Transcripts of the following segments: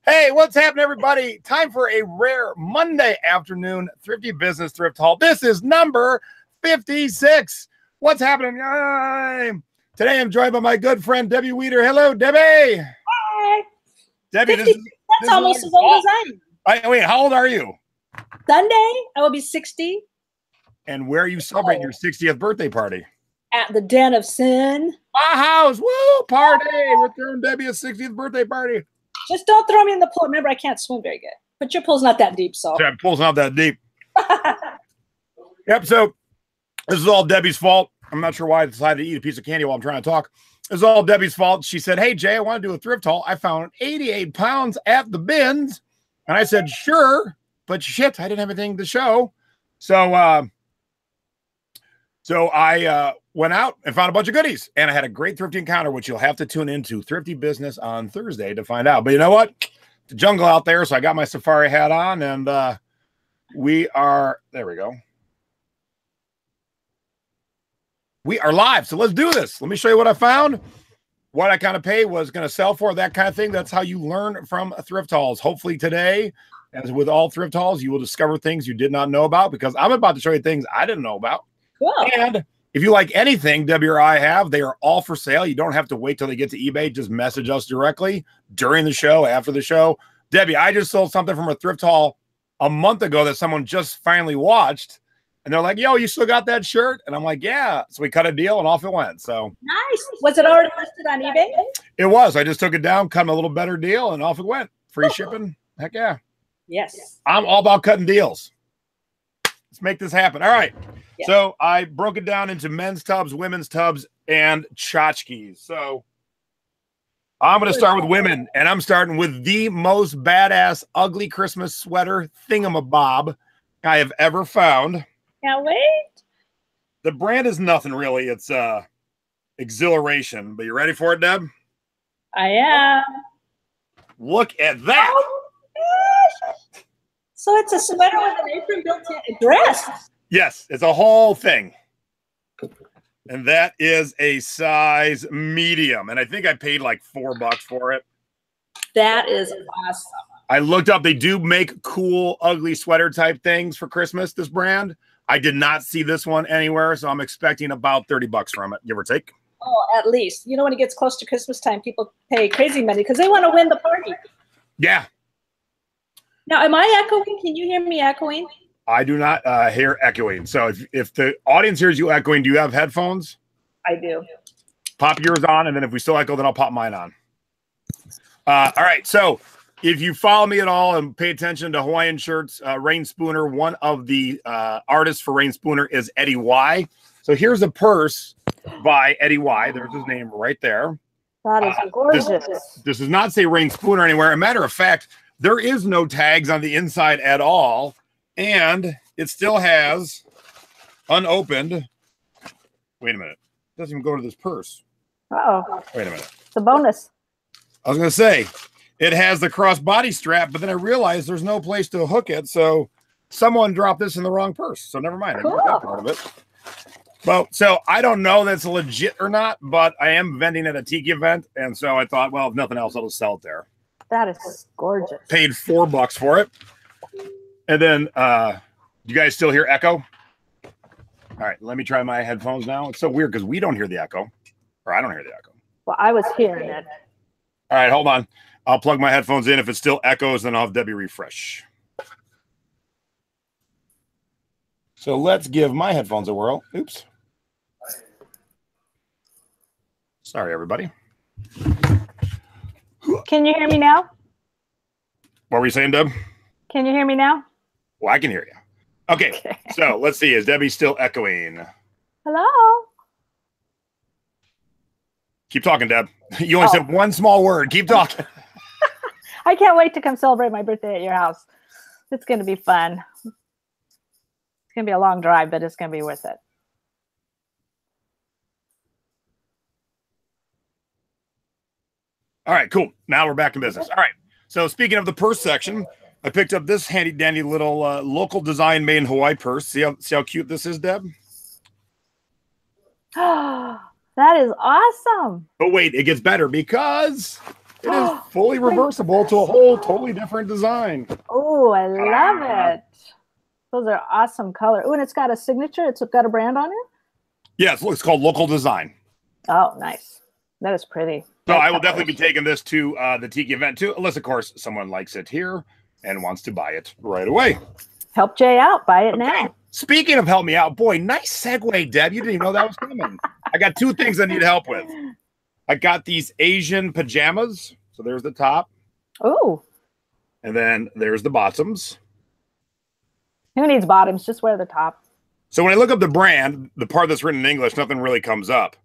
Hey, what's happening, everybody? Time for a rare Monday afternoon Thrifty Business Thrift Haul. This is number 56. What's happening? Today I'm joined by my good friend, Debbie Weeder. Hello, Debbie. Hi. Debbie, that's almost as old as I am. Wait, how old are you? Sunday, I will be 60. And where are you celebrating your 60th birthday party? At the Den of Sin. My house. Woo, party. We're throwing Debbie a 60th birthday party. Just don't throw me in the pool. Remember, I can't swim very good. But your pool's not that deep, so. Yeah, pool's not that deep. Yep, so this is all Debbie's fault. I'm not sure why I decided to eat a piece of candy while I'm trying to talk. This is all Debbie's fault. She said, hey, Jay, I want to do a thrift haul. I found 88 pounds at the bins. And I said, sure, but shit, I didn't have anything to show. So I went out and found a bunch of goodies. And I had a great thrifty encounter, which you'll have to tune into Thrifty Business on Thursday to find out. But you know what? The jungle out there, so I got my safari hat on, and there we go. We are live, so let's do this. Let me show you what I found. What I kind of paid was going to sell for, that kind of thing. That's how you learn from thrift hauls. Hopefully today, as with all thrift hauls, you will discover things you did not know about, because I'm about to show you things I didn't know about. Cool. And if you like anything Debbie or I have, they are all for sale. You don't have to wait till they get to eBay. Just message us directly during the show, after the show. Debbie, I just sold something from a thrift haul a month ago that someone just finally watched. And they're like, yo, you still got that shirt? And I'm like, yeah. So we cut a deal and off it went. So nice. Was it already listed on eBay? It was. I just took it down, cut them a little better deal, and off it went. Free shipping. Heck yeah. Yes. I'm all about cutting deals. Let's make this happen. All right. Yeah. So I broke it down into men's tubs, women's tubs, and tchotchkes. So I'm going to start with women, and I'm starting with the most badass, ugly Christmas sweater thingamabob I have ever found. Can't wait. The brand is nothing really. It's Exhilaration. But you ready for it, Deb? I am. Look at that. Oh, gosh. So it's a sweater with an apron built-in dress. Yes, it's a whole thing. And that is a size medium. And I think I paid like $4 for it. That is awesome. I looked up. They do make cool, ugly sweater type things for Christmas, this brand. I did not see this one anywhere, so I'm expecting about $30 from it, give or take. Oh, at least. You know, when it gets close to Christmas time, people pay crazy money because they want to win the party. Yeah. Now, am I echoing? Can you hear me echoing? I do not hear echoing. So if the audience hears you echoing, do you have headphones? I do. Pop yours on, and then if we still echo, then I'll pop mine on. All right, so if you follow me at all and pay attention to Hawaiian shirts, Rain Spooner, one of the artists for Rain Spooner is Eddie Y. So here's a purse by Eddie Y. There's his name right there. That is gorgeous. This does not say Rain Spooner anywhere. As a matter of fact, there is no tags on the inside at all. And it still has unopened. Wait a minute. It doesn't even go to this purse. Uh-oh. Wait a minute. It's a bonus. I was going to say, it has the crossbody strap, but then I realized there's no place to hook it. So someone dropped this in the wrong purse. So never mind. Cool. I got that part of it. Well, so I don't know that's legit or not, but I am vending at a Tiki event. And so I thought, well, if nothing else, I'll just sell it there. That is gorgeous. Paid $4 for it. And then, you guys still hear echo? All right, let me try my headphones now. It's so weird because we don't hear the echo, or I don't hear the echo. Well, I was hearing it. All right, hold on. I'll plug my headphones in. If it still echoes, then I'll have Debbie refresh. So let's give my headphones a whirl. Oops. Sorry, everybody. Can you hear me now? What were you saying, Deb? Can you hear me now? Well, I can hear you. Okay, so let's see. Is Debbie still echoing? Hello? Keep talking, Deb. You only said one small word. Keep talking. I can't wait to come celebrate my birthday at your house. It's going to be fun. It's going to be a long drive, but it's going to be worth it. All right, cool. Now we're back in business. All right. So speaking of the purse section, I picked up this handy dandy little local design made in Hawaii purse. See how cute this is, Deb? That is awesome. But wait, it gets better because It is fully reversible to a whole totally different design. Oh, I love it. Those are awesome color. Oh, and it's got a signature. It's got a brand on it? Yes, it's called Local Design. Oh, nice. That is pretty. So I will definitely be taking this to the Tiki event too, unless, of course, someone likes it here and wants to buy it right away. Help Jay out. Buy it now. Speaking of help me out, boy, nice segue, Deb. You didn't even know that was coming. I got two things I need help with. I got these Asian pajamas. So there's the top. Oh. And then there's the bottoms. Who needs bottoms? Just wear the top. So when I look up the brand, the part that's written in English, nothing really comes up.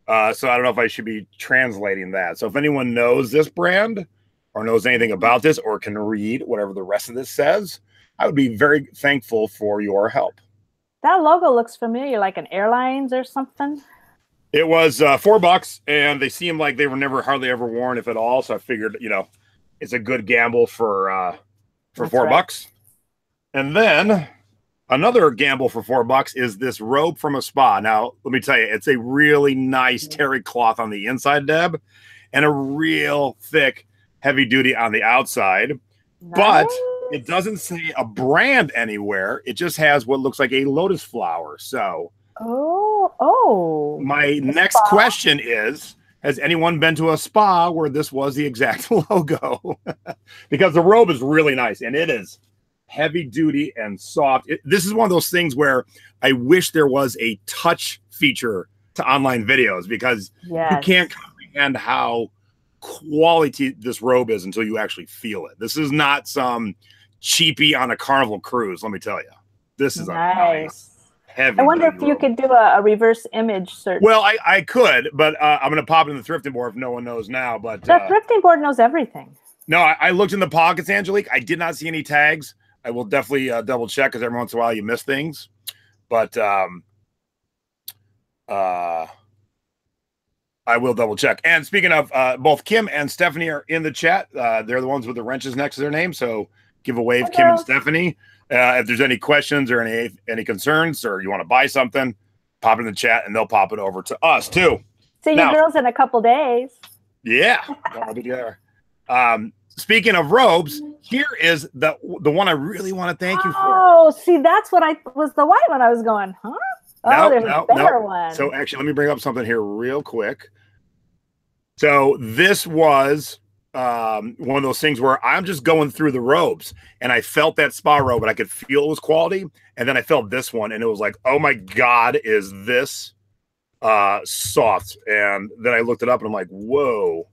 So I don't know if I should be translating that. So if anyone knows this brand or knows anything about this or can read whatever the rest of this says, I would be very thankful for your help. That logo looks familiar, like an airlines or something. It was $4, and they seemed like they were never hardly ever worn, if at all. So I figured, you know, it's a good gamble for $4. Right. And then another gamble for $4 is this robe from a spa. Now, let me tell you, it's a really nice terry cloth on the inside, Deb, and a real thick, heavy duty on the outside. Nice. But it doesn't say a brand anywhere. It just has what looks like a lotus flower. So, my next question is, has anyone been to a spa where this was the exact logo? Because the robe is really nice, and it is heavy duty and soft. This is one of those things where I wish there was a touch feature to online videos, because you can't comprehend how quality this robe is until you actually feel it. This is not some cheapie on a Carnival cruise, let me tell you. This is a nice heavy. I wonder if you could do a reverse image search. Well, I could, but I'm going to pop it in the thrifting board if no one knows now. But the thrifting board knows everything. No, I looked in the pockets, Angelique. I did not see any tags. I will definitely double check, because every once in a while you miss things. But I will double check. And speaking of, both Kim and Stephanie are in the chat. They're the ones with the wrenches next to their name. So give a wave, Kim and Stephanie. If there's any questions or any concerns, or you want to buy something, pop it in the chat and they'll pop it over to us too. See you girls in a couple days. Yeah. I'll be there. Speaking of robes, here is the one I really want to thank you for. Oh, see, that's what was the white one I was going, huh? Oh, there's a better one. So actually, let me bring up something here real quick. So this was one of those things where I'm just going through the robes, and I felt that spa robe, and I could feel it was quality. And then I felt this one, and it was like, oh my God, is this soft? And then I looked it up, and I'm like, whoa.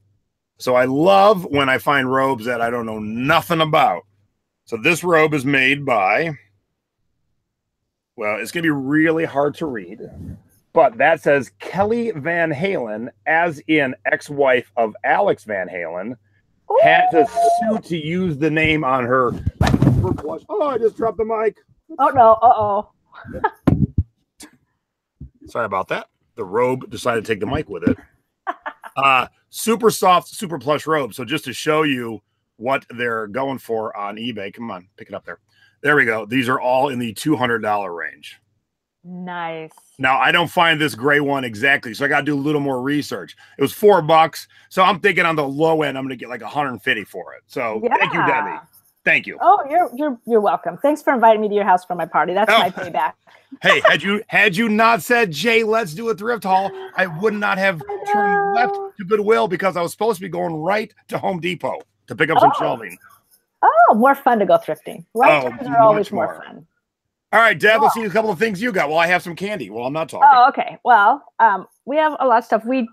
So I love when I find robes that I don't know nothing about. So this robe is made by, well, it's going to be really hard to read, but that says Kelly Van Halen, as in ex-wife of Alex Van Halen, had to sue to use the name on her Plush. Oh, I just dropped the mic. Oh, no. Uh-oh. Sorry about that. The robe decided to take the mic with it. Super soft, super plush robe. So just to show you what they're going for on eBay. Come on, pick it up there. There we go. These are all in the $200 range. Nice. Now, I don't find this gray one exactly, so I got to do a little more research. It was $4, so I'm thinking on the low end, I'm going to get like 150 for it. So thank you, Debbie. Thank you. Oh, you're welcome. Thanks for inviting me to your house for my party. That's my payback. Hey, had you not said, Jay, let's do a thrift haul, I would not have turned left to Goodwill, because I was supposed to be going right to Home Depot to pick up some shelving. Oh, more fun to go thrifting. Right turns are always more fun. All right, Deb, let's see a couple of things you got. Well, I have some candy. Well, I'm not talking. Oh, okay. Well, we have a lot of stuff. We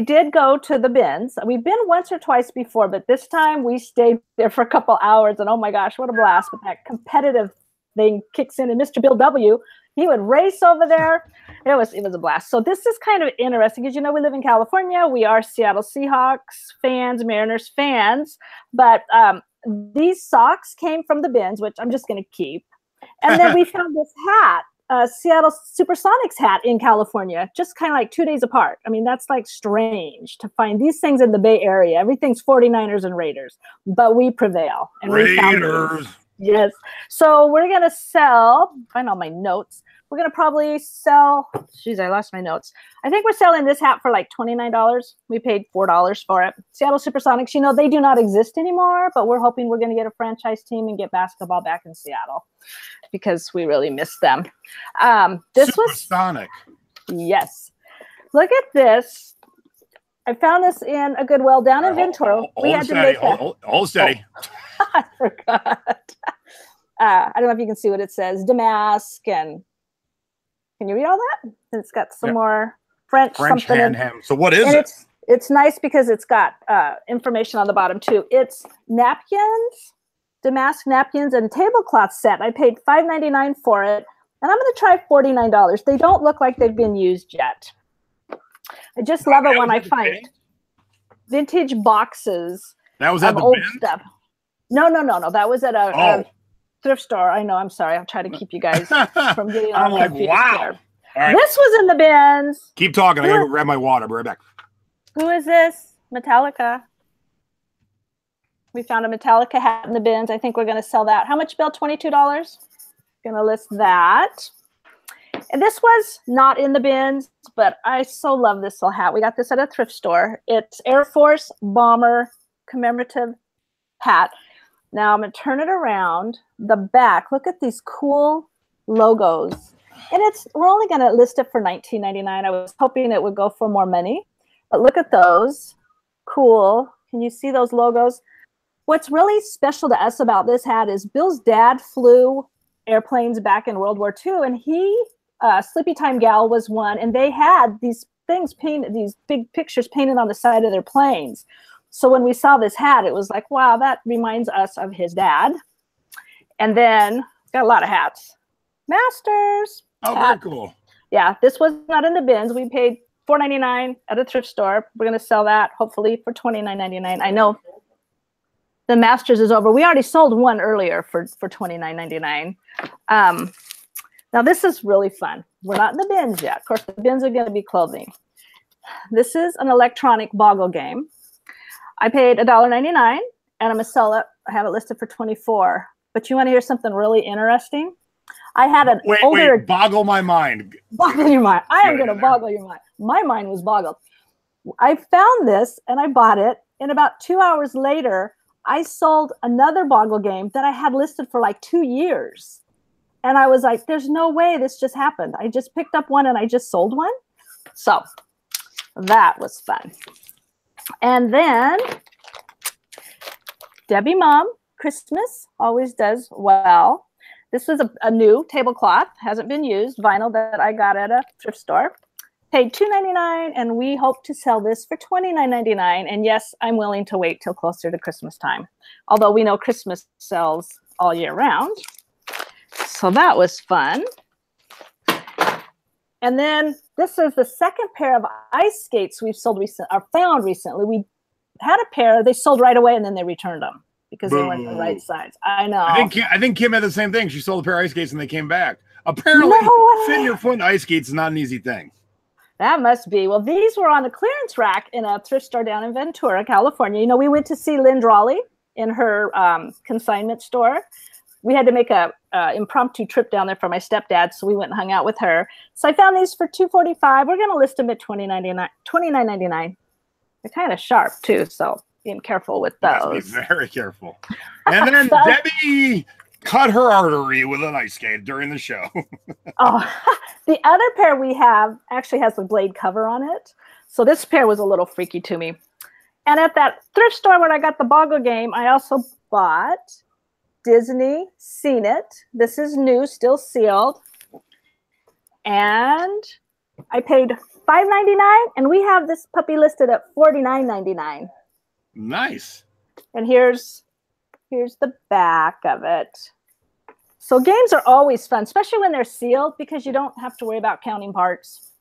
did go to the bins. We've been once or twice before, but this time we stayed there for a couple hours, and oh my gosh, what a blast. But that competitive thing kicks in, and Mr. Bill W., he would race over there. It was a blast. So this is kind of interesting, because, you know, we live in California. We are Seattle Seahawks fans, Mariners fans, but these socks came from the bins, which I'm just going to keep. And then we found this hat, Seattle Supersonics hat in California, just kind of like 2 days apart. I mean, that's like strange to find these things in the Bay Area. Everything's 49ers and Raiders, but we prevail. And Raiders. Yes. So we're going to sell, find all my notes. We're going to probably sell, geez, I lost my notes. I think we're selling this hat for like $29. We paid $4 for it. Seattle Supersonics, you know, they do not exist anymore, but we're hoping we're going to get a franchise team and get basketball back in Seattle because we really miss them. This Supersonic. Yes. Look at this. I found this in a Goodwill down in Ventura. We had to make hold steady. Oh, I forgot. I don't know if you can see what it says. Damask, and can you read all that? And it's got some more French something. Ham. So what is it? It's nice because it's got information on the bottom too. It's napkins, damask napkins, and tablecloth set. I paid $5.99 for it, and I'm going to try $49. They don't look like they've been used yet. I just love it when I find vintage boxes. That was at the old bin? Stuff. No. That was at a thrift store. I know. I'm sorry. I'm trying to keep you guys from getting all I'm like, wow. All right. This was in the bins. Keep talking. I gotta go grab my water. I'll be right back. Who is this? Metallica. We found a Metallica hat in the bins. I think we're going to sell that. How much, Bill? $22. Going to list that. And this was not in the bins, but I so love this little hat. We got this at a thrift store. It's Air Force Bomber commemorative hat. Now I'm going to turn it around. The back, look at these cool logos. And we're only going to list it for $19.99. I was hoping it would go for more money. But look at those. Cool. Can you see those logos? What's really special to us about this hat is Bill's dad flew airplanes back in World War II, and he Sleepy Time Gal was one, and they had these things painted, these big pictures painted on the side of their planes. So when we saw this hat, it was like, wow, that reminds us of his dad. And then got a lot of hats. Masters. Oh, very cool. Yeah, this was not in the bins. We paid $4.99 at a thrift store. We're going to sell that hopefully for $29.99. I know the Masters is over. We already sold one earlier for $29.99. Now, this is really fun. We're not in the bins yet. Of course, the bins are going to be clothing. This is an electronic boggle game. I paid $1.99, and I'm going to sell it. I have it listed for $24. But you want to hear something really interesting? I had an older... Wait, boggle my mind. Boggle your mind. I am going to boggle your mind. My mind was boggled. I found this, and I bought it, and about 2 hours later, I sold another boggle game that I had listed for like 2 years. And I was like, there's no way this just happened. I just picked up one and I just sold one. So that was fun. And then Debbie Mom, Christmas always does well. This was a new tablecloth, hasn't been used, vinyl that I got at a thrift store. Paid $2.99, and we hope to sell this for $29.99. And yes, I'm willing to wait till closer to Christmas time. Although we know Christmas sells all year round. So that was fun. And then this is the second pair of ice skates we've sold found recently. We had a pair, they sold right away, and then they returned them because they weren't the right size. I know. I think Kim had the same thing. She sold a pair of ice skates and they came back. Apparently, fitting your foot in ice skates is not an easy thing. That must be. Well, these were on a clearance rack in a thrift store down in Ventura, California. You know, we went to see Lynn Drawley in her consignment store. We had to make a impromptu trip down there for my stepdad, so we went and hung out with her. So I found these for $2.45. We're going to list them at $29.99. They're kind of sharp too, so being careful with those. Be very careful. And then Debbie cut her artery with an ice skate during the show. Oh, the other pair we have actually has the blade cover on it. So this pair was a little freaky to me. And at that thrift store where I got the boggle game, I also bought Disney Seen It. This is new, still sealed. And I paid $5.99, and we have this puppy listed at $49.99. Nice. And here's the back of it. So games are always fun, especially when they're sealed, because you don't have to worry about counting parts.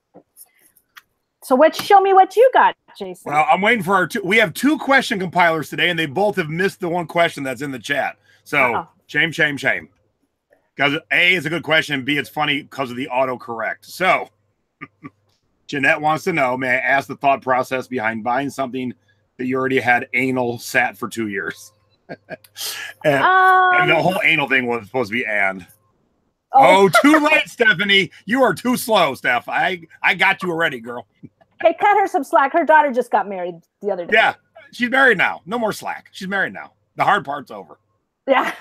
So show me what you got, Jason. Well, I'm waiting for our we have 2 question compilers today, and they both have missed the one question that's in the chat. So shame. Because A, is a good question, and B, it's funny because of the autocorrect. So Jeanette wants to know, may I ask the thought process behind buying something that you already had anal sat for 2 years? and the whole anal thing was supposed to be and. Oh, too late, Stephanie. You are too slow, Steph. I got you already, girl. Hey, cut her some slack. Her daughter just got married the other day. Yeah, she's married now. No more slack. She's married now. The hard part's over. Yeah.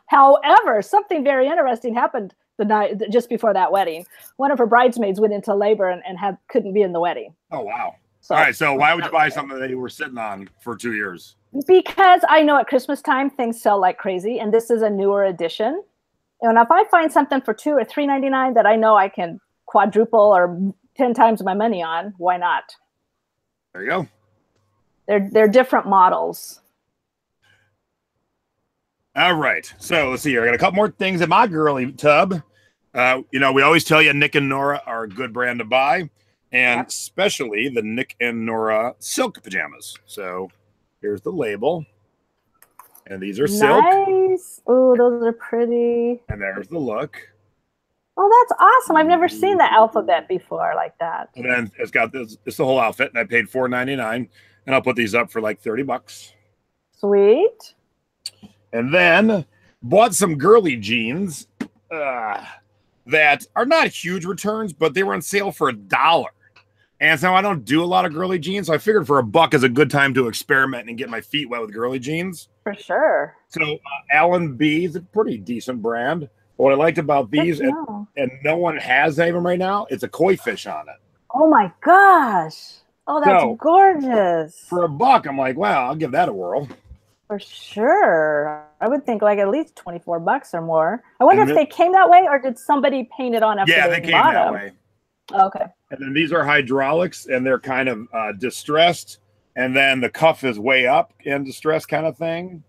However, something very interesting happened the night just before that wedding. One of her bridesmaids went into labor and couldn't be in the wedding. Oh, wow. So, all right. So why would you buy something that you were sitting on for 2 years? Because I know at Christmas time things sell like crazy, and this is a newer edition. And if I find something for $2 or $3.99 that I know I can quadruple or 10 times my money on, why not? There you go. They're different models. All right. So let's see here. I got a couple more things in my girly tub. You know, we always tell you Nick and Nora are a good brand to buy, and especially the Nick and Nora silk pajamas. So here's the label. And these are silk. Nice. Oh, those are pretty. And there's the look. Oh, that's awesome. I've never seen the alphabet before like that. And then it's got this, it's the whole outfit, and I paid $4.99, and I'll put these up for like 30 bucks. Sweet. And then bought some girly jeans that are not huge returns, but they were on sale for $1. And so I don't do a lot of girly jeans, so I figured for $1 is a good time to experiment and get my feet wet with girly jeans. For sure. So Allen B is a pretty decent brand. What I liked about these, and no one has any of them right now, it's a koi fish on it. Oh my gosh. Oh, that's gorgeous. For $1, I'm like, wow, I'll give that a whirl. For sure. I would think like at least 24 bucks or more. I wonder if they came that way, or did somebody paint it on after they came that way. Oh, okay. And then these are hydraulics, and they're kind of distressed. And then the cuff is way up in distressed kind of thing.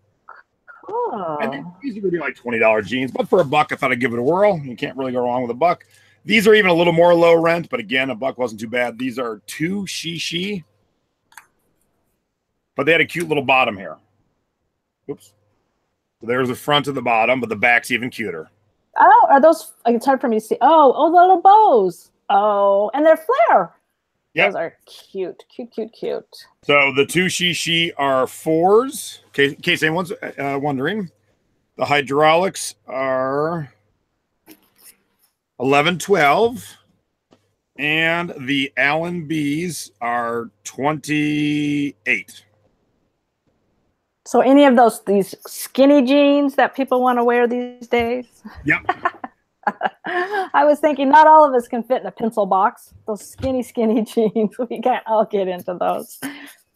Cool. And these are going to be like $20 jeans. But for $1, I thought I'd give it a whirl. You can't really go wrong with $1. These are even a little more low rent. But again, $1 wasn't too bad. These are 2 shishi. But they had a cute little bottom here. Oops. So there's the front and the bottom, but the back's even cuter. Oh, are those? It's hard for me to see. Oh, the little bows. Oh, and they're flare. Yep. Those are cute, cute, cute, cute. So the 2 shishi are 4s. In case anyone's wondering, the hydraulics are 11, 12, and the Allen B's are 28. So any of these skinny jeans that people want to wear these days? Yep. I was thinking not all of us can fit in a pencil box. Those skinny jeans, we can't all get into those.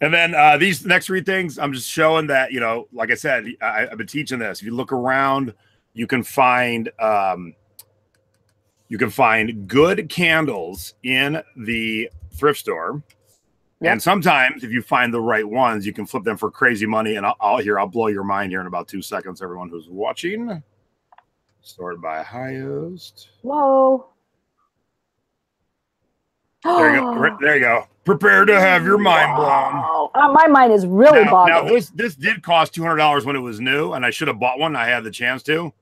And then these next 3 things, I'm just showing that, you know, like I said, I've been teaching this. If you look around, you can find good candles in the thrift store. Yep. And sometimes if you find the right ones, you can flip them for crazy money. And I'll blow your mind here in about 2 seconds, everyone who's watching. Sorted by highest. Whoa. There you go. There you go. Prepare to have your mind blown. My mind is really boggled. Now this did cost $200 when it was new, and I should have bought one. I had the chance to.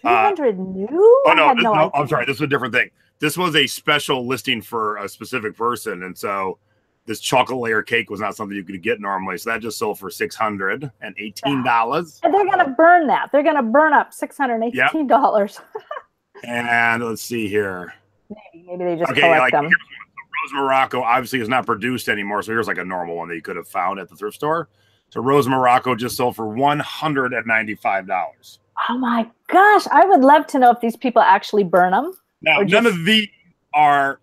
200 new? Oh no, I'm sorry. This was a different thing. This was a special listing for a specific person, and so this chocolate layer cake was not something you could get normally. So that just sold for $618. And they're going to burn that. They're going to burn up $618. Yep. And let's see here. Maybe they just collect them. Rose Morocco obviously is not produced anymore. So here's like a normal one that you could have found at the thrift store. So Rose Morocco just sold for $195. Oh my gosh. I would love to know if these people actually burn them. Now, none of these are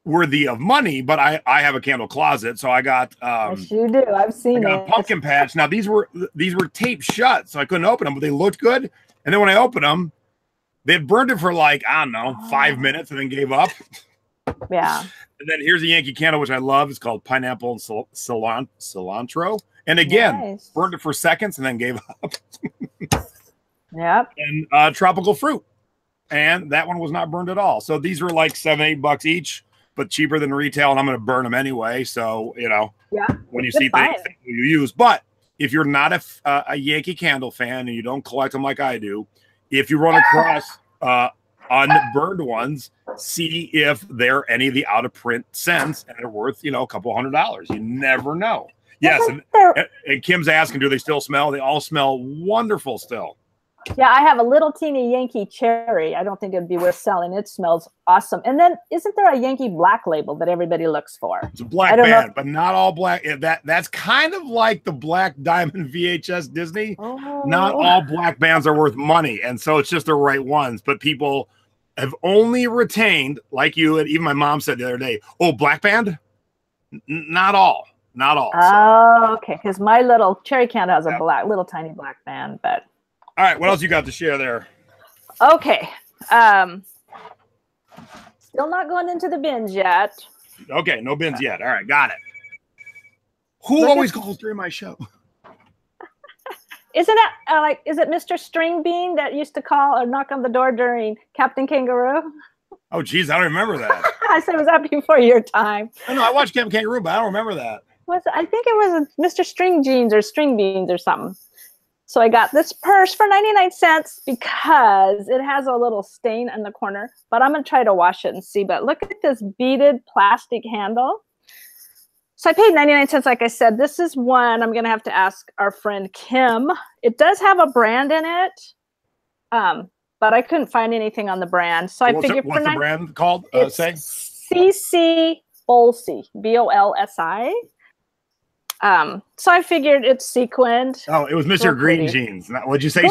worthy of money, but I have a candle closet, so I got yes, you do. I've seen a pumpkin patch. Now these were taped shut, so I couldn't open them, but they looked good. And then when I opened them, they had burned it for like, I don't know, 5 minutes and then gave up. Yeah. And then here's a Yankee candle, which I love. It's called pineapple and cilantro. And again, burned it for seconds and then gave up. Yep. And tropical fruit. And that one was not burned at all. So these were like $7, $8 each, but cheaper than retail, and I'm going to burn them anyway. So, you know, when you see things you use. But if you're not a Yankee Candle fan and you don't collect them like I do, if you run across unburned ones, see if they're any of the out of print scents, and they're worth, you know, a couple $100. You never know. Yes, and Kim's asking, do they still smell? They all smell wonderful still. Yeah, I have a little teeny Yankee cherry. I don't think it'd be worth selling. It smells awesome. And then isn't there a Yankee black label that everybody looks for? It's a black band, but not all black. That's kind of like the Black Diamond VHS Disney. Oh. Not all black bands are worth money, and so it's just the right ones. But people have only retained, like you, and even my mom said the other day, "Oh, black band." Not all. Oh, okay. Because my little cherry can has a little tiny black band, but. All right, what else you got to share there? Okay. Still not going into the bins yet. Okay, no bins yet. All right, got it. Who always calls during my show? Isn't that is it Mr. String Bean that used to call or knock on the door during Captain Kangaroo? Oh, geez, I don't remember that. I said, was that before your time? No, I watched Captain Kangaroo, but I don't remember that. I think it was Mr. String Jeans or String Beans or something. So I got this purse for 99 cents because it has a little stain in the corner, but I'm going to try to wash it and see. But look at this beaded plastic handle. So I paid 99 cents, like I said. This is one I'm going to have to ask our friend Kim. It does have a brand in it, but I couldn't find anything on the brand. So I figured what's the brand called? Say CC Bolsi, BOLSI. So I figured it's sequined. Oh, it was Mr. Green Jeans. What'd you say?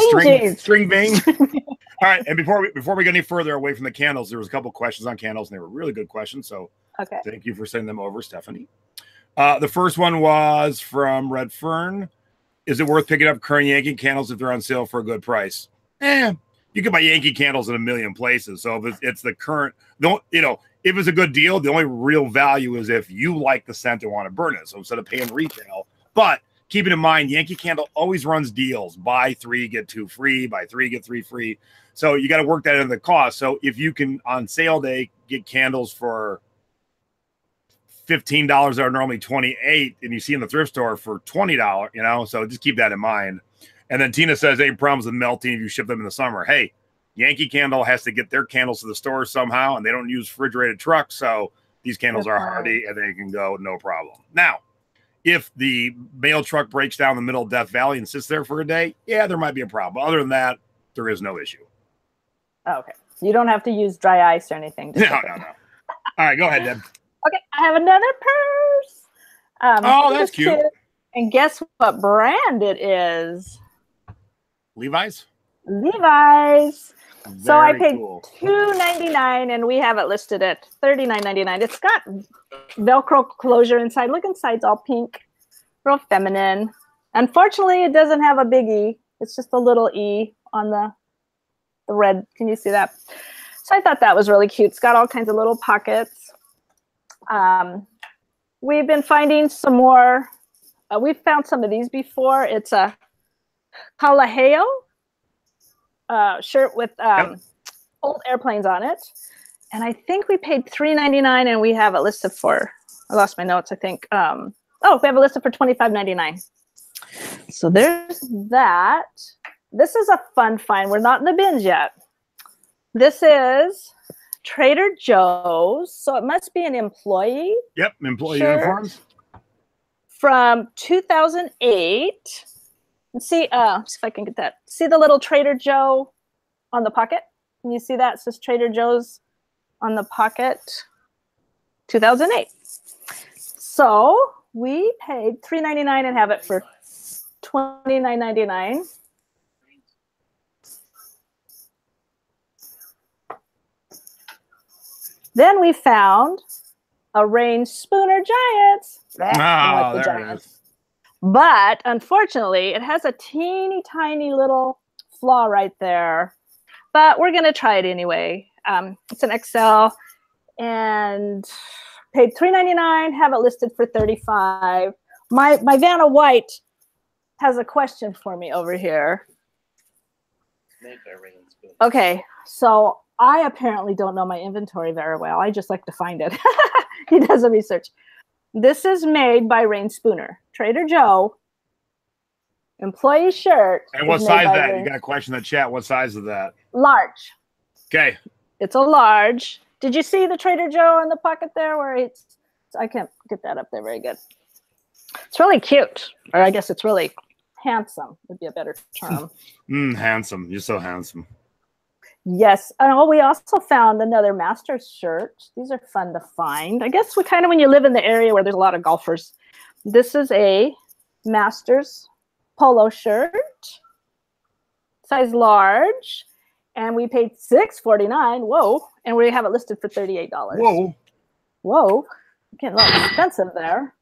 String Bing? All right. And before we get any further away from the candles, there was a couple questions on candles, and they were really good questions. So thank you for sending them over, Stephanie. The first one was from Red Fern. Is it worth picking up current Yankee candles if they're on sale for a good price? You can buy Yankee candles in a million places. So if it's the current, if it's a good deal, the only real value is if you like the scent and want to burn it. So instead of paying retail, but keeping in mind, Yankee Candle always runs deals. Buy 3, get 2 free, buy 3, get 3 free. So you got to work that into the cost. So if you can, on sale day, get candles for $15 that are normally $28, and you see in the thrift store for $20, so just keep that in mind. And then Tina says, any problems with melting if you ship them in the summer? Hey, Yankee Candle has to get their candles to the store somehow, and they don't use refrigerated trucks, so these candles are hardy, and they can go no problem. Now, if the mail truck breaks down in the middle of Death Valley and sits there for a day, yeah, there might be a problem. Other than that, there is no issue. Okay. You don't have to use dry ice or anything. No. All right, go ahead, Deb. Okay, I have another purse. Oh, that's cute. And guess what brand it is? Levi's? Levi's. Very so I paid cool. $2.99 and we have it listed at $39.99. It's got Velcro closure inside. Look inside, it's all pink, real feminine. Unfortunately, it doesn't have a big E. It's just a little E on the red. Can you see that? So I thought that was really cute. It's got all kinds of little pockets. We've been finding some more. We've found some of these before. It's a Kalaheo shirt with old airplanes on it. And I think we paid $3.99 and we have it listed for, I lost my notes, I think. We have it listed for $25.99. So there's that. This is a fun find. We're not in the bins yet. This is Trader Joe's. So it must be an employee. Yep, employee uniforms. From 2008. And see if I can get that. See the little Trader Joe on the pocket? Can you see that? It says Trader Joe's on the pocket. 2008. So we paid $3.99 and have it for $29.99. Then we found a Rain Spooner Giants. Oh, there it is. But unfortunately, it has a teeny tiny little flaw right there. But we're going to try it anyway. It's an XL and paid $3.99, have it listed for $35. My Vanna White has a question for me over here. Okay, so I apparently don't know my inventory very well. I just like to find it. He does the research. This is made by Rain Spooner. Trader Joe. Employee shirt. And what size is that? You got a question in the chat. What size is that? Large. Okay. It's a large. Did you see the Trader Joe on the pocket there where I can't get that up there very good. It's really cute. Or I guess it's really Handsome would be a better term. Handsome. You're so handsome. Yes. Oh, we also found another Masters shirt. These are fun to find. I guess when you live in the area where there's a lot of golfers. This is a Masters polo shirt, size large, and we paid $6.49. Whoa. And we have it listed for $38. Whoa. Getting a little expensive there.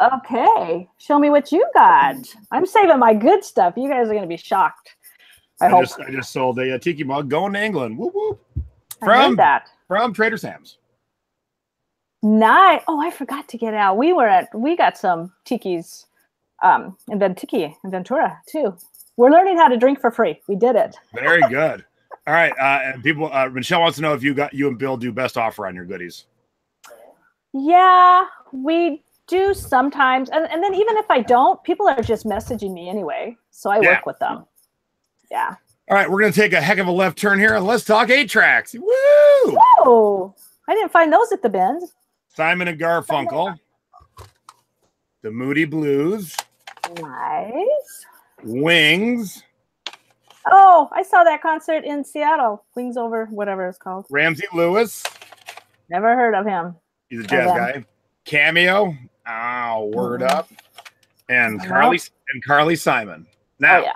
Okay. Show me what you got. I'm saving my good stuff. You guys are going to be shocked. I just sold a tiki mug going to England. Whoop whoop. From Trader Sam's. Nice. Oh, I forgot to get out. We got some tikis in Ventura too. We're learning how to drink for free. We did it. Very good. All right. And people, Michelle wants to know if you and Bill do best offer on your goodies. Yeah, we do sometimes. And then even if I don't, people are just messaging me anyway. So I work with them. Yeah. All right, we're going to take a heck of a left turn here and let's talk 8-tracks. Woo! Whoa! I didn't find those at the bins. Simon and Garfunkel. The Moody Blues. Nice. Wings. Oh, I saw that concert in Seattle. Wings Over, whatever it's called. Ramsey Lewis. Never heard of him. He's a jazz guy. Cameo. Oh, word up. And Carly Simon. Now,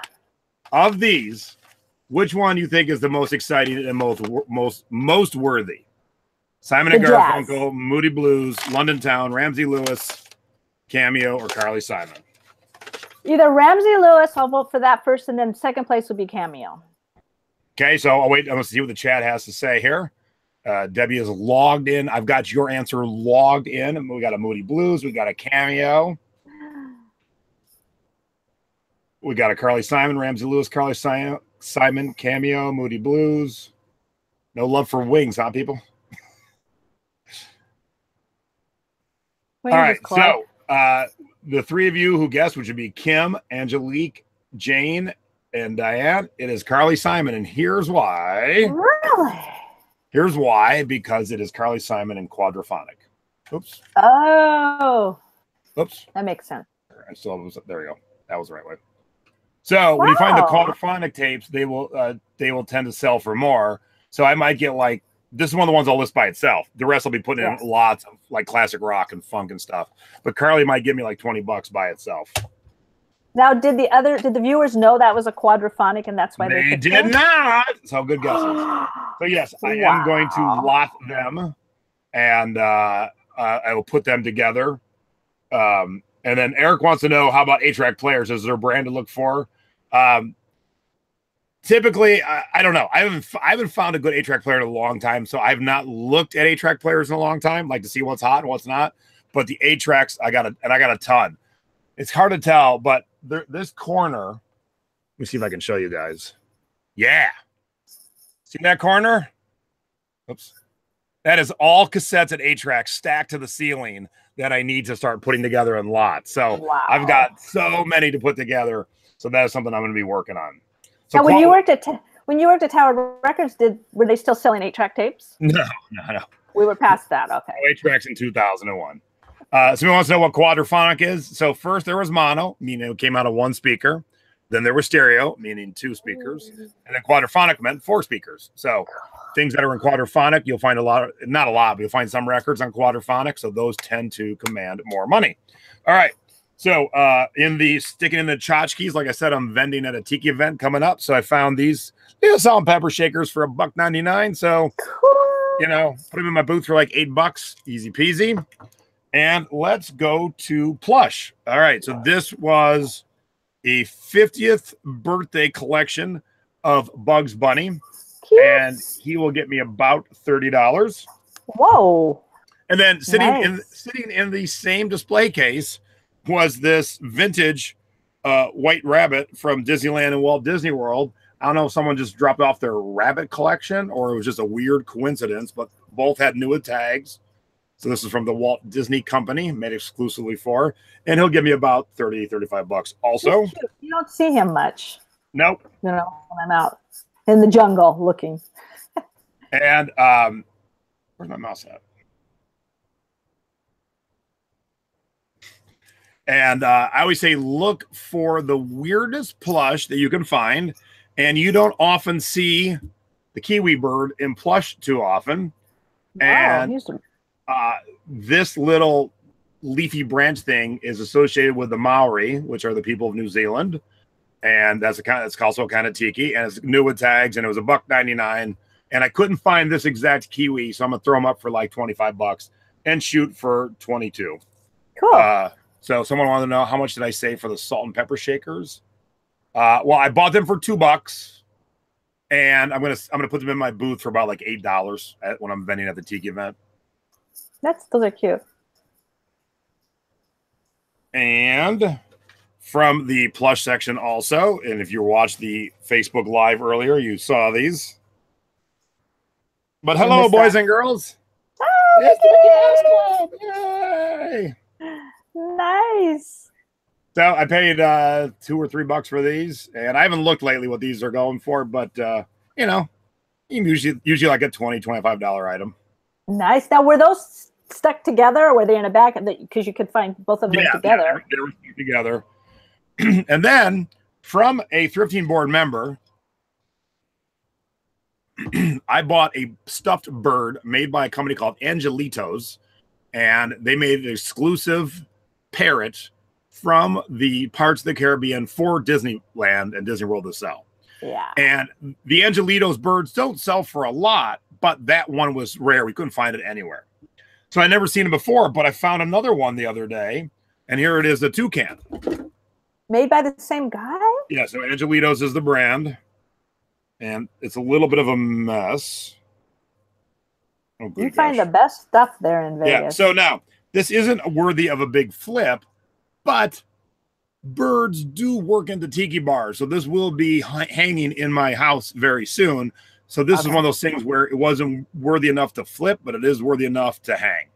of these, which one do you think is the most exciting and most worthy? Simon and Garfunkel, Moody Blues, London Town, Ramsey Lewis, Cameo, or Carly Simon? Either Ramsey Lewis, I'll vote for that first, and then second place would be Cameo. Okay, so I'll wait. I'm going to see what the chat has to say here. Debbie is logged in. I've got your answer logged in. We got a Moody Blues. We got a Cameo. We got a Carly Simon, Ramsey Lewis, Carly Simon, Cameo, Moody Blues. No love for Wings, huh, people? All right, so the three of you who guessed, which would be Kim, Angelique, Jane, and Diane, it is Carly Simon, and here's why. Really? Here's why, because it is Carly Simon in quadraphonic. Oops. Oh. Oops. That makes sense. There we go. That was the right way. So when you find the quadraphonic tapes, they will tend to sell for more. So I might get like, this is one of the ones I'll list by itself. The rest will be putting in lots of like classic rock and funk and stuff. But Carly might give me like $20 by itself. Now, did the viewers know that was a quadraphonic and that's why they did not? So good guesses. So yes, I am going to lot them, and I will put them together. And then Eric wants to know, how about 8-track players? Is there a brand to look for? Typically, I don't know. I haven't found a good 8-track player in a long time, so I've not looked at 8-track players in a long time, like to see what's hot and what's not. But the 8-tracks, I got a ton. It's hard to tell, but this corner, let me see if I can show you guys. Yeah. See that corner? Oops. That is all cassettes and 8-tracks stacked to the ceiling that I need to start putting together in lots. So I've got so many to put together. So that is something I'm going to be working on. So now, when you worked at Tower Records, were they still selling 8-track tapes? No. We were past that. Okay. 8-tracks in 2001. Somebody wants to know what quadraphonic is. So first there was mono, meaning it came out of one speaker. Then there was stereo, meaning 2 speakers. And then quadraphonic meant 4 speakers. So things that are in quadraphonic, you'll find not a lot, but you'll find some records on quadraphonic. So those tend to command more money. All right. So sticking in the tchotchkes, like I said, I'm vending at a tiki event coming up. So I found these salt and pepper shakers for $1.99. So, put them in my booth for like $8. Easy peasy. And let's go to Plush. All right. So this was a 50th birthday collection of Bugs Bunny. Cute. And he will get me about $30. Whoa. And then sitting in the same display case was this vintage white rabbit from Disneyland and Walt Disney World. I don't know if someone just dropped off their rabbit collection or it was just a weird coincidence, but both had new tags. So this is from the Walt Disney Company, made exclusively for, and he'll give me about $30-$35 also. You don't see him much. Nope. When I'm out in the jungle looking. And where's my mouse at? And I always say, look for the weirdest plush that you can find. And you don't often see the kiwi bird in plush too often. And this little leafy branch thing is associated with the Maori, which are the people of New Zealand. And that's also kind of tiki. And it's new with tags. And it was $1.99. And I couldn't find this exact kiwi. So I'm going to throw them up for like 25 bucks and shoot for 22. Cool. So someone wanted to know how much did I save for the salt and pepper shakers? Well, I bought them for $2, and I'm gonna put them in my booth for about like $8 when I'm vending at the Tiki event. Those are cute. And from the plush section also, and if you watched the Facebook Live earlier, you saw these. But hello, boys and girls. Oh, Yay! Nice. So I paid $2 or $3 for these, and I haven't looked lately what these are going for, but you know, you can usually like a $20, $25 item. Nice. Now, were those stuck together, or were they in a bag? Because you could find both of them together. Yeah, they were stuck together. And then from a Thrifting board member, I bought a stuffed bird made by a company called Angelitos, and they made an exclusive parrot from the parts of the Caribbean for Disneyland and Disney World to sell. Yeah. And the Angelitos birds don't sell for a lot, but that one was rare. We couldn't find it anywhere. So I never seen it before, but I found another one the other day, and here it is, the toucan. Made by the same guy? Yeah, so Angelitos is the brand, and it's a little bit of a mess. Oh, you find the best stuff there in Vegas. Yeah, so now, this isn't worthy of a big flip, but birds do work into tiki bars. So this will be hanging in my house very soon. So this is one of those things where it wasn't worthy enough to flip, but it is worthy enough to hang.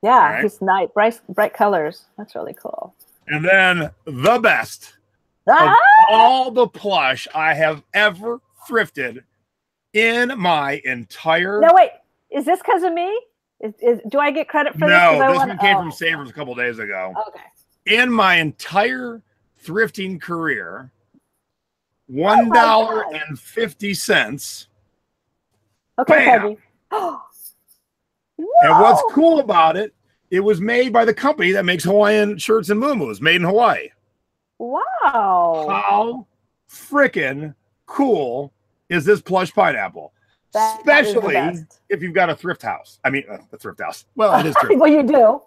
Yeah, right? It's nice, bright colors. That's really cool. And then the best of all the plush I have ever thrifted in my entire... No, wait. Is this because of me? Do I get credit for this? No, this one came from Savers a couple days ago. Okay. In my entire thrifting career, $1.50. Okay, Peggy. And what's cool about it, it was made by the company that makes Hawaiian shirts and muumuus, made in Hawaii. Wow. How freaking cool is this plush pineapple? Especially if you've got a thrift house. I mean, a thrift house. Well, it is thrift. Well, you do.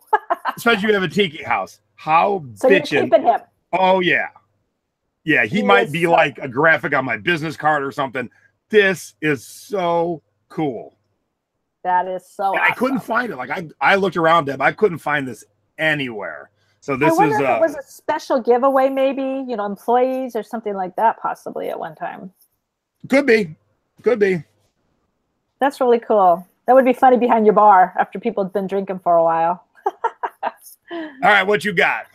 Especially if you have a tiki house. How so bitchin'. You're keeping him. Oh, yeah. Yeah, he might be like a graphic on my business card or something. This is so cool. That is so awesome. I couldn't find it. Like, I looked around, Deb. I couldn't find this anywhere. So this if it was a special giveaway, maybe, you know, employees or something like that, possibly at one time. Could be. Could be. That's really cool. That would be funny behind your bar after people have been drinking for a while. All right, what you got?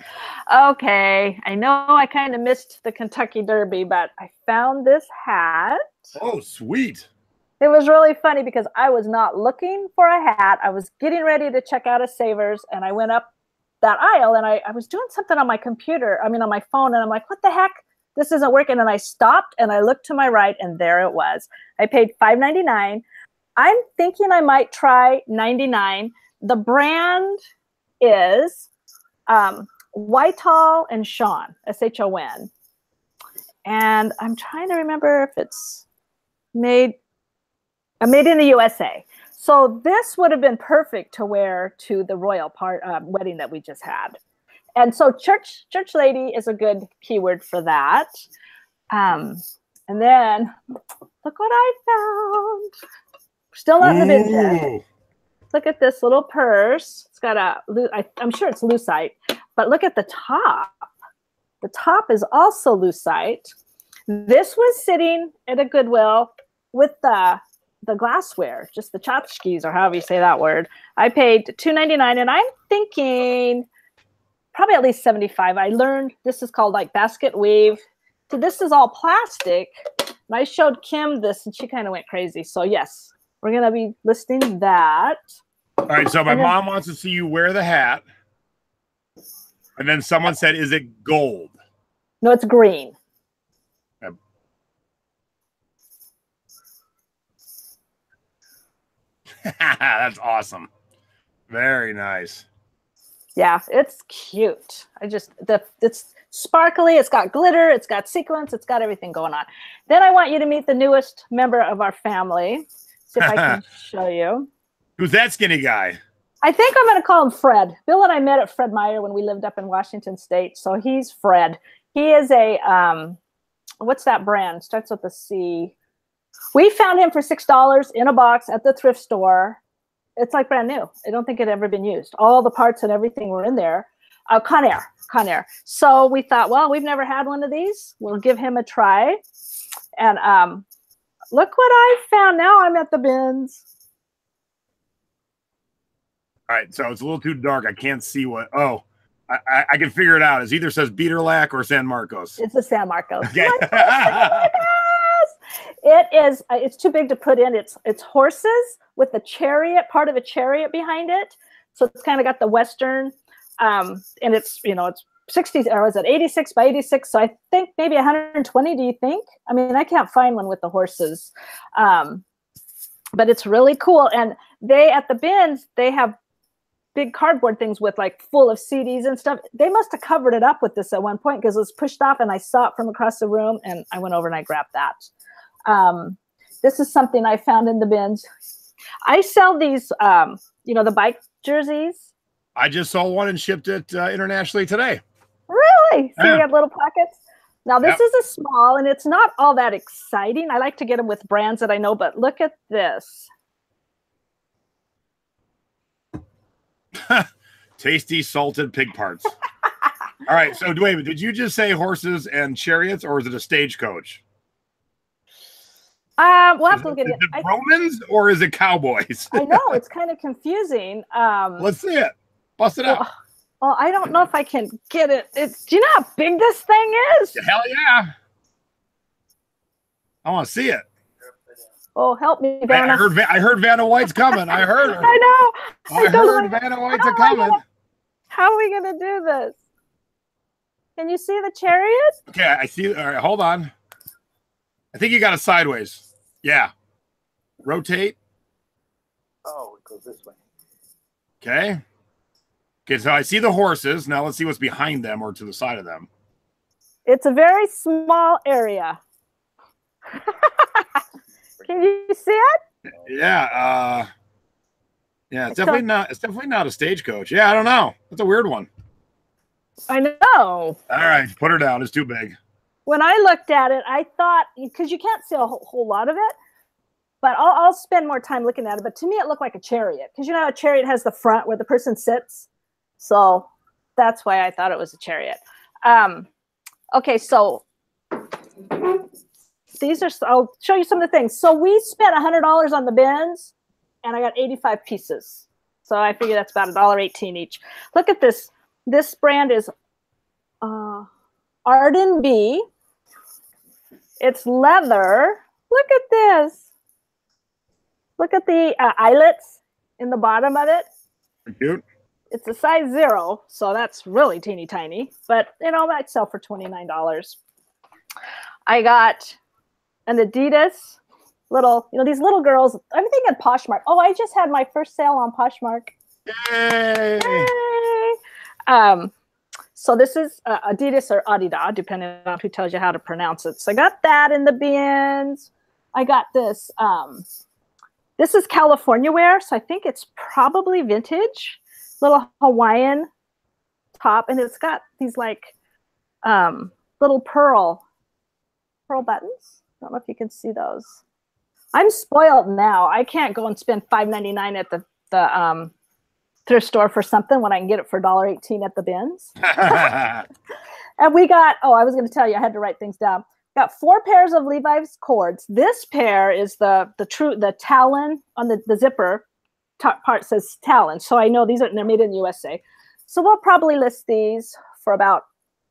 Okay. I know I kind of missed the Kentucky Derby, but I found this hat. Oh, sweet. It was really funny because I was not looking for a hat. I was getting ready to check out a Savers, and I went up that aisle, and I was doing something on my computer, on my phone, and I'm like, what the heck? This isn't working. And I stopped, and I looked to my right, and there it was. I paid $5.99. I'm thinking I might try 99. The brand is Whitehall and Shawn, S-H-O-N. And I'm trying to remember if it's made in the USA. So this would have been perfect to wear to the royal wedding that we just had. And so church lady is a good keyword for that. And then look what I found. Still not in the bin yet. Look at this little purse. It's got I'm sure it's lucite, but look at the top. The top is also lucite. This was sitting at a Goodwill with the glassware, just the tchotchkes, or however you say that word. I paid $2.99, and I'm thinking probably at least $75. I learned this is called like basket weave. So this is all plastic. And I showed Kim this, and she kind of went crazy. So yes, we're going to be listing that. All right, so my mom wants to see you wear the hat. And then someone said, is it gold? No, it's green. Yep. That's awesome. Very nice. Yeah, it's cute. It's sparkly, it's got glitter, it's got sequins, it's got everything going on. Then I want you to meet the newest member of our family. See if I can show you. Who's that skinny guy? I think I'm going to call him Fred. Bill and I met at Fred Meyer when we lived up in Washington State. So he's Fred. He is a, what's that brand? Starts with a C. We found him for $6 in a box at the thrift store. It's like brand new. I don't think it had ever been used. All the parts and everything were in there. Conair. So we thought, well, we've never had one of these. We'll give him a try. And look what I found. Now I'm at the bins. All right, so it's a little too dark. I can't see what. Oh, I can figure it out. It either says Beaterlac or San Marcos. It's a San Marcos. Okay. It is. It's too big to put in. It's horses with the chariot, part of a chariot behind it. So it's kind of got the Western, and it's it's 60 or was it 86 by 86? So I think maybe 120. Do you think? I mean, I can't find one with the horses, but it's really cool. And they at the bins they have big cardboard things with like full of CDs and stuff. They must have covered it up with this at one point because it was pushed off and I saw it from across the room and I went over and I grabbed that. This is something I found in the bins. I sell these, the bike jerseys. I just sold one and shipped it internationally today. Really? So you have little pockets? Now this is a small and it's not all that exciting. I like to get them with brands that I know, but look at this. Tasty salted pig parts. All right, so wait, did you just say horses and chariots, or is it a stagecoach? We'll have to look at it. Is it Romans or is it cowboys? I know it's kind of confusing. Let's see it. Bust it out. Well, I don't know if I can get it. Do you know how big this thing is? Hell yeah! I want to see it. Oh, help me, Vanna. I heard Vanna White's coming. I heard her. I know. I heard Vanna White's coming. How are we going to do this? Can you see the chariot? Okay, I see. All right, hold on. I think you got it sideways. Yeah. Rotate. Oh, it goes this way. Okay. Okay, so I see the horses. Now let's see what's behind them or to the side of them. It's a very small area. Can you see it? Yeah. It's definitely not. It's definitely not a stagecoach. Yeah, I don't know. That's a weird one. I know. All right, put her down. It's too big. When I looked at it, I thought because you can't see a whole lot of it, but I'll spend more time looking at it. But to me, it looked like a chariot because a chariot has the front where the person sits. So that's why I thought it was a chariot. Okay, so. I'll show you some of the things. So we spent $100 on the bins and I got 85 pieces. So I figure that's about $1.18 each. Look at this. This brand is Arden B. It's leather. Look at this. Look at the eyelets in the bottom of it. Cute. It's a size 0, so that's really teeny tiny. But, might sell for $29. I got an Adidas little, these little girls. I'm thinking Poshmark. Oh, I just had my first sale on Poshmark. Yay! Yay! So this is Adidas or Adidas, depending on who tells you how to pronounce it. So I got that in the bins. I got this. This is California wear, so I think it's probably vintage. Little Hawaiian top, and it's got these like little pearl buttons. I don't know if you can see those. I'm spoiled now. I can't go and spend $5.99 at the thrift store for something when I can get it for $1.18 at the bins. And we got, I was going to tell you, I had to write things down. Got 4 pairs of Levi's cords. This pair is the Talon on the zipper top part says Talon. So I know they're made in the USA. So we'll probably list these for about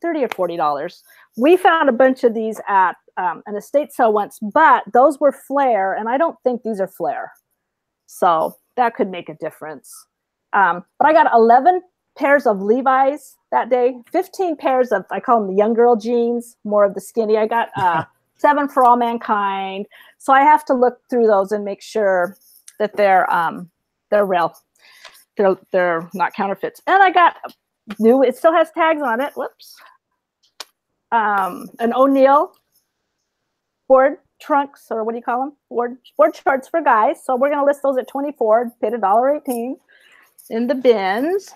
$30 or $40. We found a bunch of these at an estate sale once, but those were flare, and I don't think these are flare. So that could make a difference. But I got 11 pairs of Levi's that day, 15 pairs of, I call them the young girl jeans, more of the skinny. I got 7 for All Mankind. So I have to look through those and make sure that they're real. They're not counterfeits. And I got new, it still has tags on it. Whoops. An O'Neill board trunks, or what do you call them? Board shorts for guys. So we're going to list those at $24, paid $1.18 in the bins.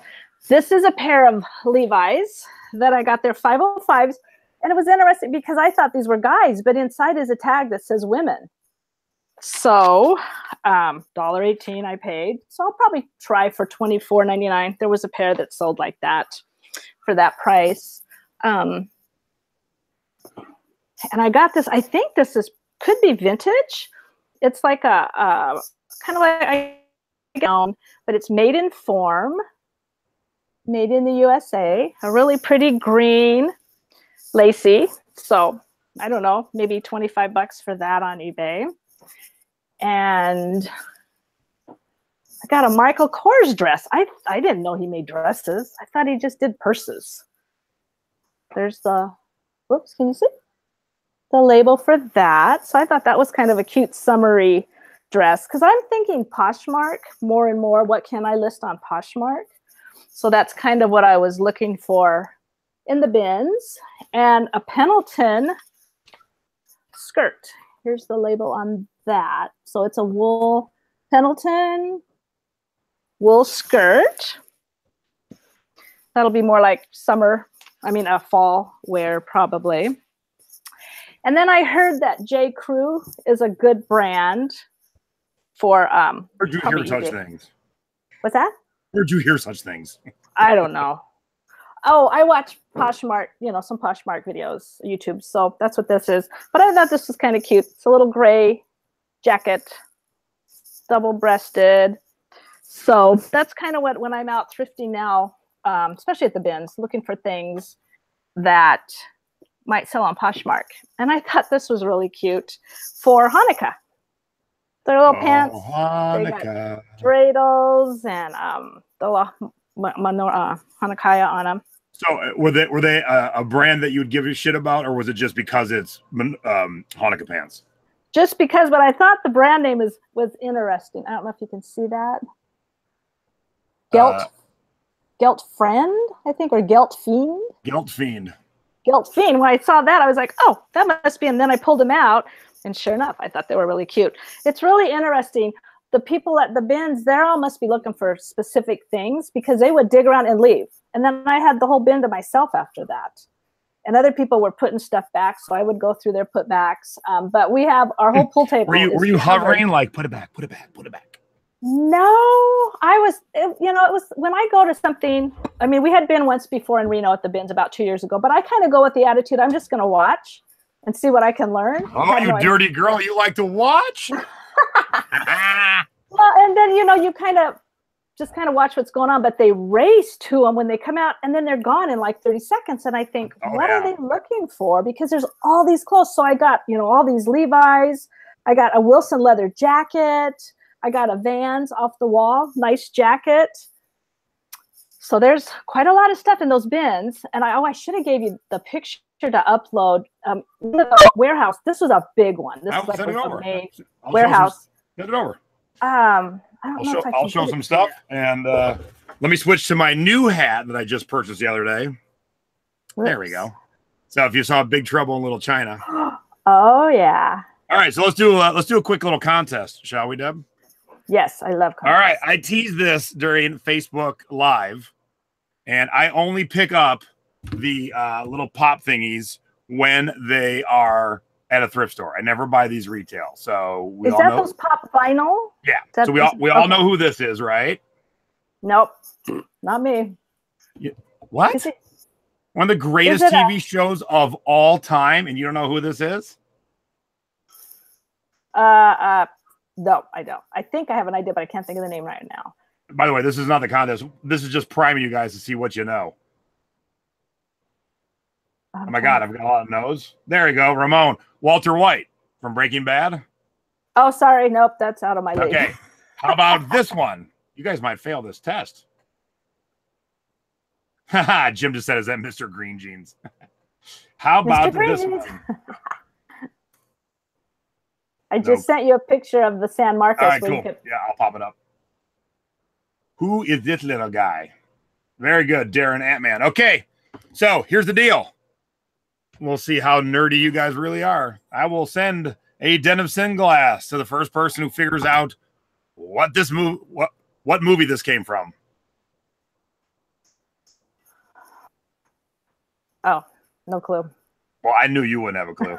This is a pair of Levi's that I got there, 505s. And it was interesting because I thought these were guys, but inside is a tag that says women. So $1.18 I paid. So I'll probably try for $24.99. There was a pair that sold like that for that price. And I got this, I think this could be vintage. It's like a kind of like a gown, but it's made in form, made in the USA, a really pretty green, lacy. So I don't know, maybe $25 for that on eBay. And I got a Michael Kors dress. I didn't know he made dresses. I thought he just did purses. There's the, whoops, can you see? The label for that. So I thought that was kind of a cute summery dress because I'm thinking Poshmark more and more. What can I list on Poshmark? So that's kind of what I was looking for in the bins. And a Pendleton skirt. Here's the label on that. So it's a wool Pendleton wool skirt. That'll be more like summer, a fall wear probably. And then I heard that J. Crew is a good brand for Where'd you hear such things? What's that? Where'd you hear such things? I don't know. Oh, I watch Poshmark, some Poshmark videos, YouTube. So that's what this is. But I thought this was kind of cute. It's a little gray jacket, double-breasted. So that's kind of what, when I'm out thrifting now, especially at the bins, looking for things that might sell on Poshmark. And I thought this was really cute for Hanukkah. Their little pants. Hanukkah. They got dreidels and the little Hanukkah on them. So were they a brand that you would give a shit about, or was it just because it's Hanukkah pants? Just because, but I thought the brand name was interesting. I don't know if you can see that. Gelt Friend, I think, or Gelt Fiend. Gelt Fiend. Gelt Fiend. When I saw that, I was like, oh, that must be. And then I pulled them out, and sure enough, I thought they were really cute. It's really interesting. The people at the bins, they all must be looking for specific things because they would dig around and leave. And then I had the whole bin to myself after that. And other people were putting stuff back, so I would go through their putbacks. But we have our whole pool table. Were you hovering like, put it back, put it back, put it back? No, I was, it was when I go to something, we had been once before in Reno at the bins about 2 years ago, but I kind of go with the attitude, I'm just going to watch and see what I can learn. Oh, you dirty girl, you like to watch? Well, and then, you kind of watch what's going on, but they race to them when they come out and then they're gone in like 30 seconds. And I think, what are they looking for? Because there's all these clothes. So I got, all these Levi's, I got a Wilson leather jacket. I got a Vans off the wall, nice jacket. So there's quite a lot of stuff in those bins. And I should have gave you the picture to upload. The warehouse. This was a big one. This is like a main warehouse. Send it over. I'll show some stuff. And let me switch to my new hat that I just purchased the other day. Oops. There we go. So if you saw Big Trouble in Little China. Oh yeah. All right, so let's do a quick little contest, shall we, Deb? Yes, I love contests. All right, I teased this during Facebook Live, and I only pick up the little pop thingies when they are at a thrift store. I never buy these retail. So is that those pop vinyl? Yeah. So we all know who this is, right? Nope, not me. What? One of the greatest TV shows of all time, and you don't know who this is? No, I don't. I think I have an idea, but I can't think of the name right now. By the way, this is not the contest. This is just priming you guys to see what you know. Oh my God, I've got a lot of no's. There you go, Ramon. Walter White from Breaking Bad. Oh, sorry. Nope, that's out of my league. Okay. How about this one? You guys might fail this test. Haha, Jim just said, is that Mr. Green Jeans? How about this one? I just sent you a picture of the San Marcos. All right, cool. Yeah, I'll pop it up. Who is this little guy? Very good, Darren Ant-Man. Okay, so here's the deal. We'll see how nerdy you guys really are. I will send a denim sunglass to the first person who figures out what movie this came from. Oh, no clue. Well, I knew you wouldn't have a clue.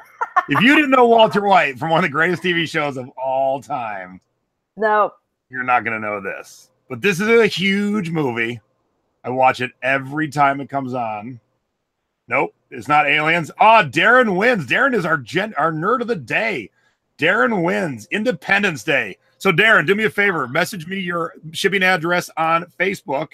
If you didn't know Walter White from one of the greatest TV shows of all time, no, you're not going to know this. But this is a huge movie. I watch it every time it comes on. Nope, it's not Aliens. Darren wins. Darren is our nerd of the day. Darren wins. Independence Day. So, Darren, do me a favor. Message me your shipping address on Facebook,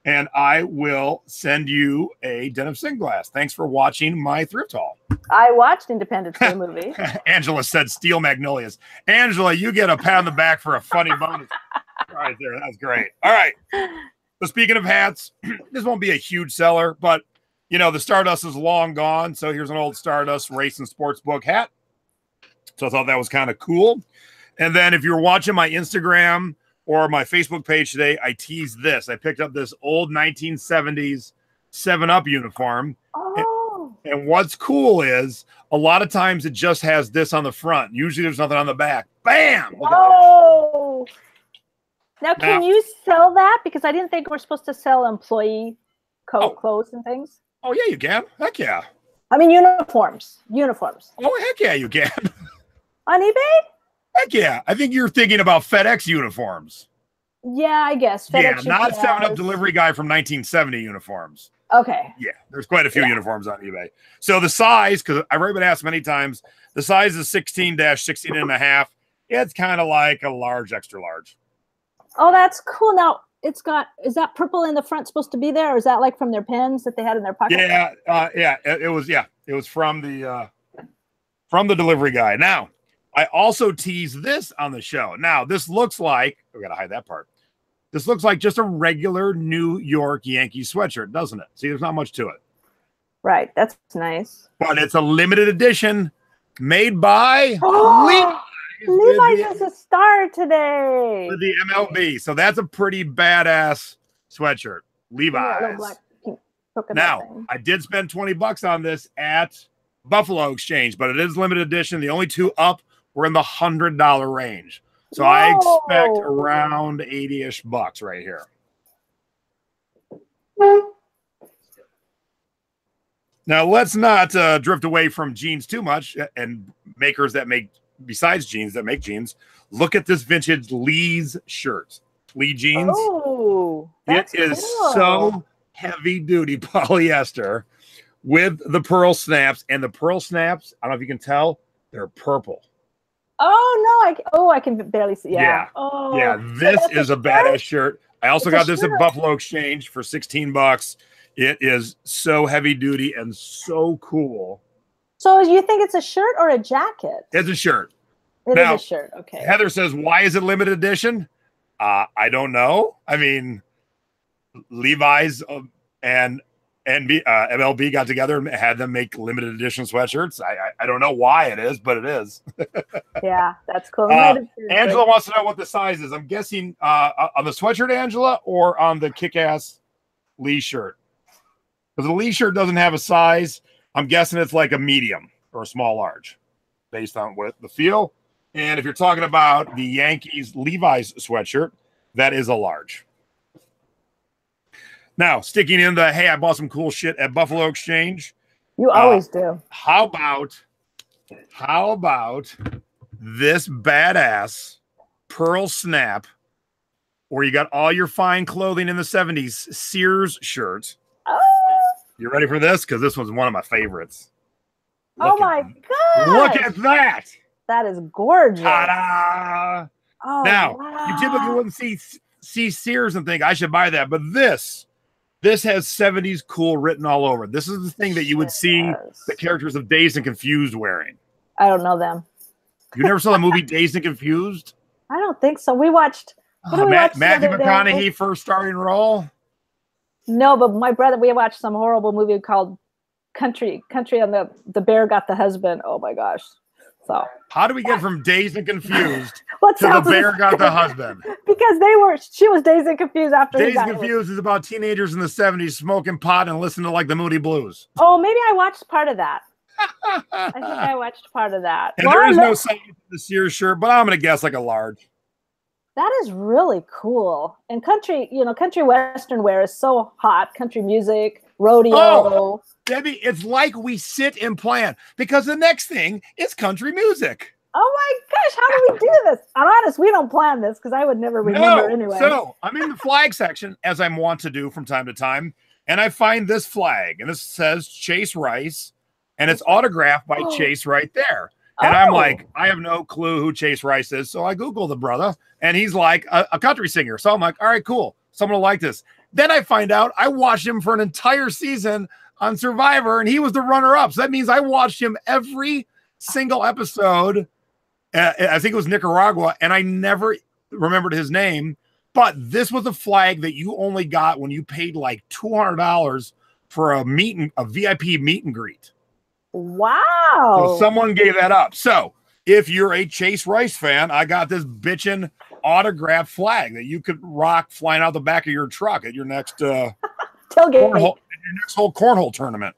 and I will send you a denim sunglass. Thanks for watching my thrift haul. I watched Independence Day movie. Angela said Steel Magnolias. Angela, you get a pat on the back for a funny bonus. Right there. That's great. All right. So speaking of hats, this won't be a huge seller, but, you know, the Stardust is long gone. So here's an old Stardust race and sports book hat. So I thought that was kind of cool. And then if you're watching my Instagram or my Facebook page today, I teased this. I picked up this old 1970s 7-Up uniform. Oh. And what's cool is a lot of times it just has this on the front. Usually there's nothing on the back. Bam! Oh. Now, can you sell that? Because I didn't think we're supposed to sell employee clothes and things. Oh, yeah, you can. Heck yeah. I mean, uniforms. Uniforms. Oh, heck yeah, you can. On eBay? Heck yeah. I think you're thinking about FedEx uniforms. Yeah, I guess. FedEx not 7-Up delivery guy from 1970 uniforms. Okay. Yeah, there's quite a few uniforms on eBay. So the size, because I've already been asked many times, the size is 16-16 and a half. It's kind of like a large, extra large. Oh, that's cool. Now, it's got, is that purple in the front supposed to be there? Or is that like from their pens that they had in their pocket? Yeah, it was from the delivery guy. Now, I also teased this on the show. Now, this looks like, we got to hide that part. This looks like just a regular New York Yankees sweatshirt, doesn't it? See, there's not much to it. Right, that's nice. But it's a limited edition made by Levi's is a star today. For the MLB. So that's a pretty badass sweatshirt. Levi's. Now, I did spend $20 on this at Buffalo Exchange, but it is limited edition. The only two up were in the $100 range. So I expect around 80-ish bucks right here. Now, let's not drift away from jeans too much and makers that make, besides jeans, that make jeans. Look at this vintage Lee's shirt. Lee jeans. Oh, it is so heavy-duty polyester with the pearl snaps. And the pearl snaps, I don't know if you can tell, they're purple. Oh, no. I can barely see. Yeah. Oh, yeah. This is a badass shirt. I also got this at Buffalo Exchange for $16. It is so heavy duty and so cool. So you think it's a shirt or a jacket? It's a shirt. It is a shirt. Okay. Heather says, why is it limited edition? I don't know. I mean, Levi's and MLB got together and had them make limited edition sweatshirts. I don't know why it is, but it is. Yeah, that's cool. Angela wants to know what the size is. I'm guessing on the sweatshirt, Angela, or on the kick-ass Lee shirt. Because the Lee shirt doesn't have a size. I'm guessing it's like a medium or a small large based on what the feel. And if you're talking about the Yankees Levi's sweatshirt, that is a large. Now, sticking in the, hey, I bought some cool shit at Buffalo Exchange. You always do. How about this badass pearl snap where you got all your fine clothing in the 70s Sears shirt? Oh. You ready for this? Because this one's one of my favorites. Oh, my God. Look at that. That is gorgeous. Ta-da. Oh, now, wow. you typically wouldn't see Sears and think, I should buy that. But this has 70s cool written all over. This is the thing that you would see the characters of Dazed and Confused wearing. I don't know them. You never saw the movie Dazed and Confused? I don't think so. We watched. Matthew McConaughey first starring role. No, but my brother, we watched some horrible movie called Country, and the bear got the husband. Oh my gosh. So how do we get from Dazed and Confused to What's the bear got the husband? Because she was Dazed and Confused after Dazed and Confused is about teenagers in the 70s smoking pot and listening to like the Moody Blues. Oh, maybe I watched part of that. I think I watched part of that. And there is no size in the Sears shirt, but I'm going to guess like a large. That is really cool. And country western wear is so hot. Country music, rodeo. Oh, Debbie, it's like we sit and plan because the next thing is country music. Oh my gosh, how do we do this? I'm honest, we don't plan this because I would never remember anyway. So I'm in the flag section, as I'm wont to do from time to time, and I find this flag, and this says Chase Rice, and it's autographed by Chase right there. And I'm like, I have no clue who Chase Rice is. So I Google the brother, and he's like a country singer. So I'm like, all right, cool. Someone will like this. Then I find out I watched him for an entire season on Survivor, and he was the runner-up. So that means I watched him every single episode. I think it was Nicaragua, and I never remembered his name. But this was a flag that you only got when you paid like $200 for a VIP meet and greet. Wow. So someone gave that up. So if you're a Chase Rice fan, I got this bitchin' autographed flag that you could rock flying out the back of your truck at your next tailgate, your next whole cornhole tournament.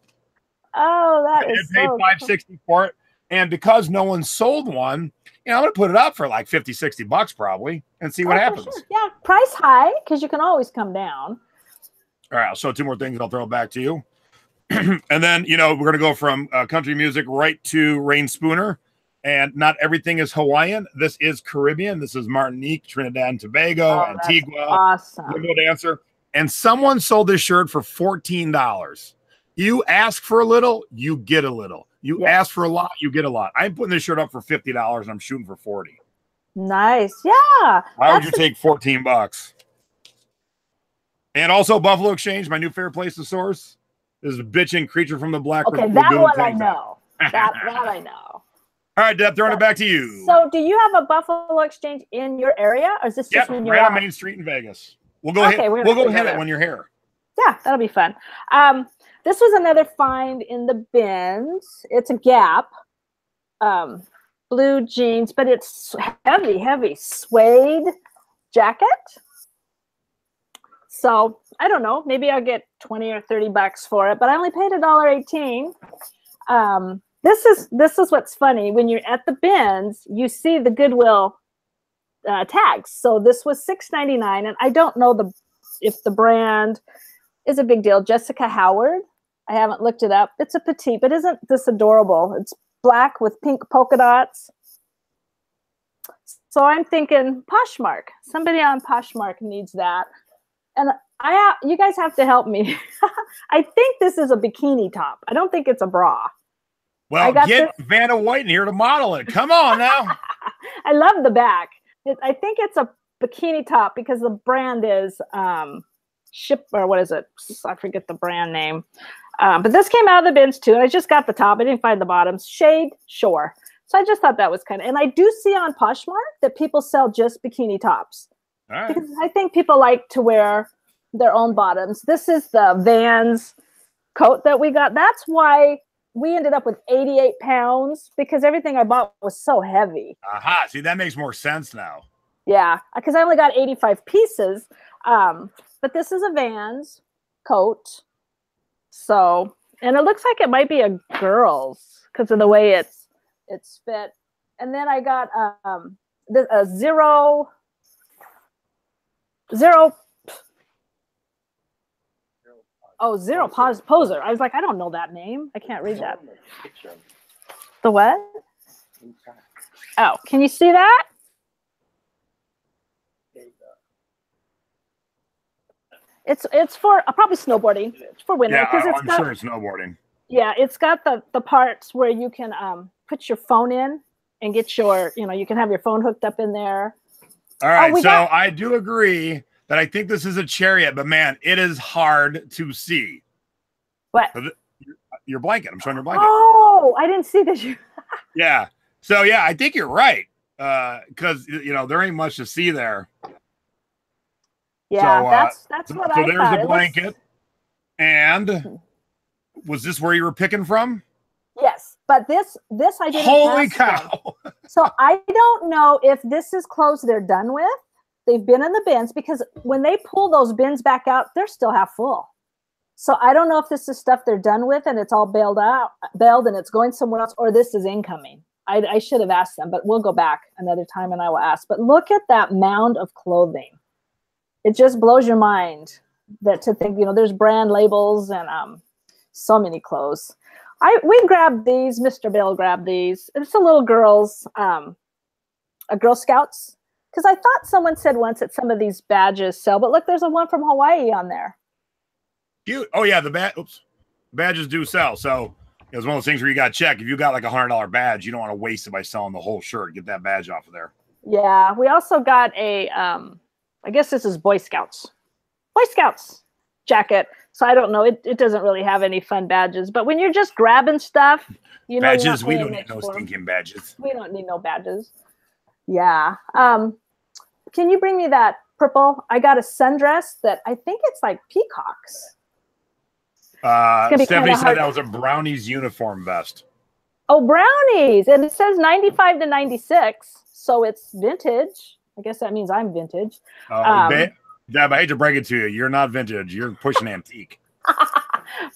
Oh, that is paid $560 for it. And because no one sold one, I'm going to put it up for like $50-$60 probably and see what happens. Sure. Yeah, price high because you can always come down. All right, I'll show two more things. I'll throw it back to you. And then, we're going to go from country music right to Rain Spooner. And not everything is Hawaiian. This is Caribbean. This is Martinique, Trinidad and Tobago, Antigua, awesome. Limbo Dancer. And someone sold this shirt for $14. You ask for a little, you get a little. You ask for a lot, you get a lot. I'm putting this shirt up for $50 and I'm shooting for $40. Nice. Yeah. Why would you take $14? And also Buffalo Exchange, my new favorite place to source. This is a bitchin' Creature from the Black Lagoon. Okay, that one I know. that I know. All right, Deb, throwing it back to you. So do you have a Buffalo Exchange in your area, or is this just when you're right on Main Street in Vegas? We'll go ahead. We'll go hit it when you're here. Yeah, that'll be fun. This was another find in the bins. It's a Gap blue jeans, but it's heavy suede jacket. So I don't know, maybe I'll get $20 or $30 for it, but I only paid $1.18. This is what's funny. When you're at the bins, you see the Goodwill tags. So this was $6.99, and I don't know if the brand is a big deal. Jessica Howard. I haven't looked it up. It's a petite, but isn't this adorable? It's black with pink polka dots. So I'm thinking Poshmark. Somebody on Poshmark needs that. And you guys have to help me. I think this is a bikini top. I don't think it's a bra. Well, get Vanna White in here to model it. Come on now. I love the back. I think it's a bikini top because the brand is or what is it? I forget the brand name. But this came out of the bins too. I just got the top. I didn't find the bottoms. Shade, sure. So I just thought that was and I do see on Poshmark that people sell just bikini tops. All right. Because I think people like to wear their own bottoms. This is the Vans coat that we got. That's why we ended up with 88 pounds because everything I bought was so heavy. Aha. See, that makes more sense now. Yeah, because I only got 85 pieces. But this is a Vans coat. So, and it looks like it might be a girl's because of the way it's fit. And then I got a zero poser. I was like, I don't know that name. I can't read that. The what? Oh, can you see that? It's for probably snowboarding. It's for winter. Yeah, I'm sure it's snowboarding. Yeah, it's got the parts where you can put your phone in and get your, you can have your phone hooked up in there. All right, I do agree that I think this is a Chariot, but man, it is hard to see. What? Your blanket. I'm showing your blanket. Oh, I didn't see this. Yeah. So yeah, I think you're right. Because there ain't much to see there. Yeah, so, that's what I thought. So there's a blanket. And was this where you were picking from? Yes, but this I didn't. Holy cow! So I don't know if this is clothes they're done with. They've been in the bins, because when they pull those bins back out, they're still half full. So I don't know if this is stuff they're done with and it's all bailed and it's going somewhere else, or this is incoming. I should have asked them, but we'll go back another time and I will ask. But look at that mound of clothing. It just blows your mind that to think, there's brand labels and so many clothes. We grabbed these. Mr. Bill grabbed these. It's a little girl's, a Girl Scouts. Because I thought someone said once that some of these badges sell, but look, there's a one from Hawaii on there. Cute. Oh yeah, the badges do sell. So it's one of those things where you got to check. If you got like $100 badge, you don't want to waste it by selling the whole shirt. Get that badge off of there. Yeah, we also got a, I guess this is Boy Scouts jacket. So I don't know. It doesn't really have any fun badges. But when you're just grabbing stuff, badges. We don't need no stinking badges. We don't need no badges. Yeah. Can you bring me that purple? I got a sundress that I think it's like peacocks. Stephanie said that was a Brownies uniform vest. Oh, Brownies. And it says 95 to 96. So it's vintage. I guess that means I'm vintage. Deb, I hate to break it to you. You're not vintage. You're pushing antique.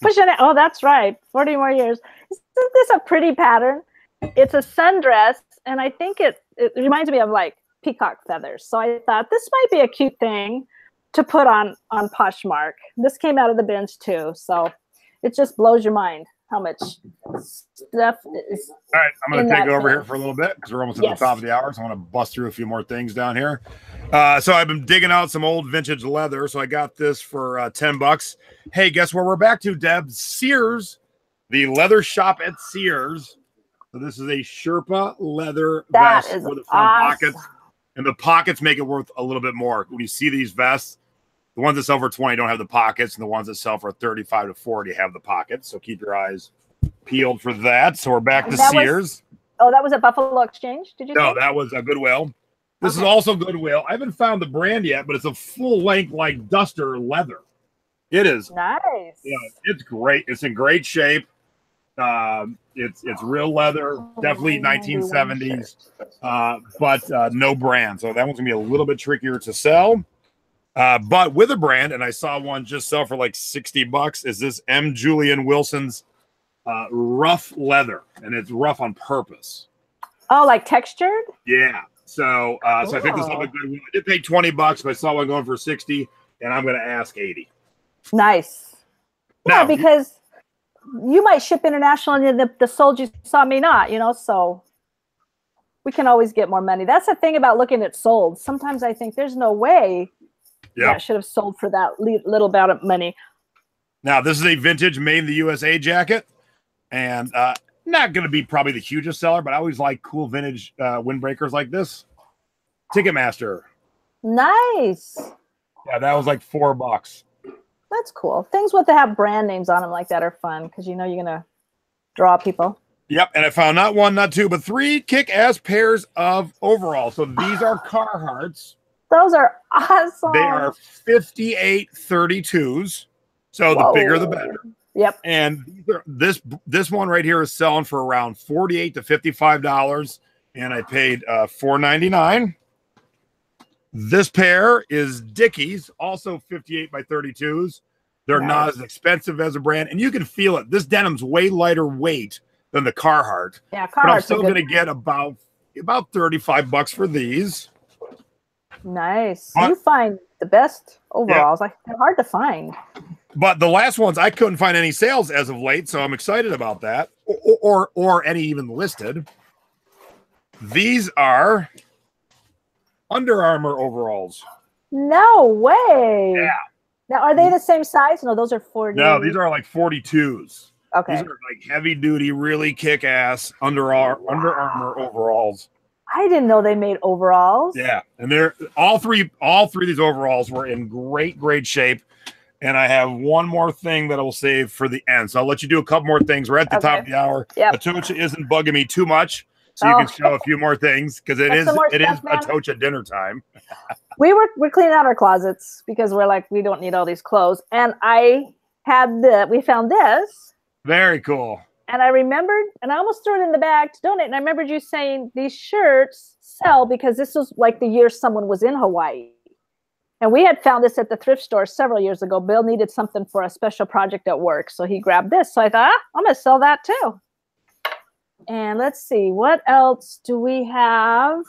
Pushing it. Oh, that's right. 40 more years. Isn't this a pretty pattern? It's a sundress. And I think it reminds me of like peacock feathers. So I thought this might be a cute thing to put on Poshmark. This came out of the bins too. So it just blows your mind how much stuff is. All right, I'm going to take over here for a little bit because we're almost at the top of the hour. So I want to bust through a few more things down here. So I've been digging out some old vintage leather. So I got this for $10. Hey, guess where we're back to, Deb? Sears, the leather shop at Sears. So this is a Sherpa leather vest with the front pockets. And the pockets make it worth a little bit more. When you see these vests, the ones that sell for 20 don't have the pockets, and the ones that sell for 35 to 40 have the pockets. So keep your eyes peeled for that. So we're back to Sears. That was at Buffalo Exchange, did you say? No, that was a Goodwill. This is also Goodwill. I haven't found the brand yet, but it's a full-length, like, duster leather. It is. Nice. Yeah, it's great. It's in great shape. It's real leather, definitely 1970s, but no brand. So that one's gonna be a little bit trickier to sell. But with a brand, and I saw one just sell for like $60, is this M. Julian Wilson's rough leather, and it's rough on purpose. Oh, like textured? Yeah. So I picked this up at Goodwill. I did pay $20, but I saw one going for 60, and I'm gonna ask 80. Nice. Yeah, because you might ship international and the sold you saw may not, so we can always get more money. That's the thing about looking at sold. Sometimes I think there's no way that should have sold for that little bit of money. Now, this is a vintage made in the USA jacket, and not going to be probably the hugest seller, but I always like cool vintage windbreakers like this. Ticketmaster. Nice. Yeah, that was like $4. That's cool. Things with that have brand names on them like that are fun because you're going to draw people. Yep, and I found not one, not two, but 3 kick-ass pairs of overalls. So these are Carhartts. Those are awesome. They are 58 32s. So the bigger the better. Yep. And this one right here is selling for around $48 to $55, and I paid $4.99. This pair is Dickies, also 58 by 32s. They're not as expensive as a brand, and you can feel it. This denim's way lighter weight than the Carhartt. Yeah, Carhartt's but I'm still going to get about $35 for these. Nice. You find the best overalls. Like, they're hard to find. But the last ones, I couldn't find any sales as of late, so I'm excited about that. Or any even listed. These are Under Armour overalls. No way. Yeah. Now, are they the same size? No, those are 40. No, these are like 42s. Okay. These are like heavy duty, really kick ass Under Armour overalls. I didn't know they made overalls. Yeah, and they're all three of these overalls were in great shape. And I have one more thing that I will save for the end. So I'll let you do a couple more things. We're at the top of the hour. Atocha isn't bugging me too much, so you can show a few more things because it is Atocha dinner time. We're cleaning out our closets because we're like, we don't need all these clothes. And I we found this. Very cool. And I remembered, and I almost threw it in the bag to donate. And I remembered you saying these shirts sell because this was like the year someone was in Hawaii. And we had found this at the thrift store several years ago. Bill needed something for a special project at work. So he grabbed this. So I thought, I'm going to sell that too. And let's see, what else do we have?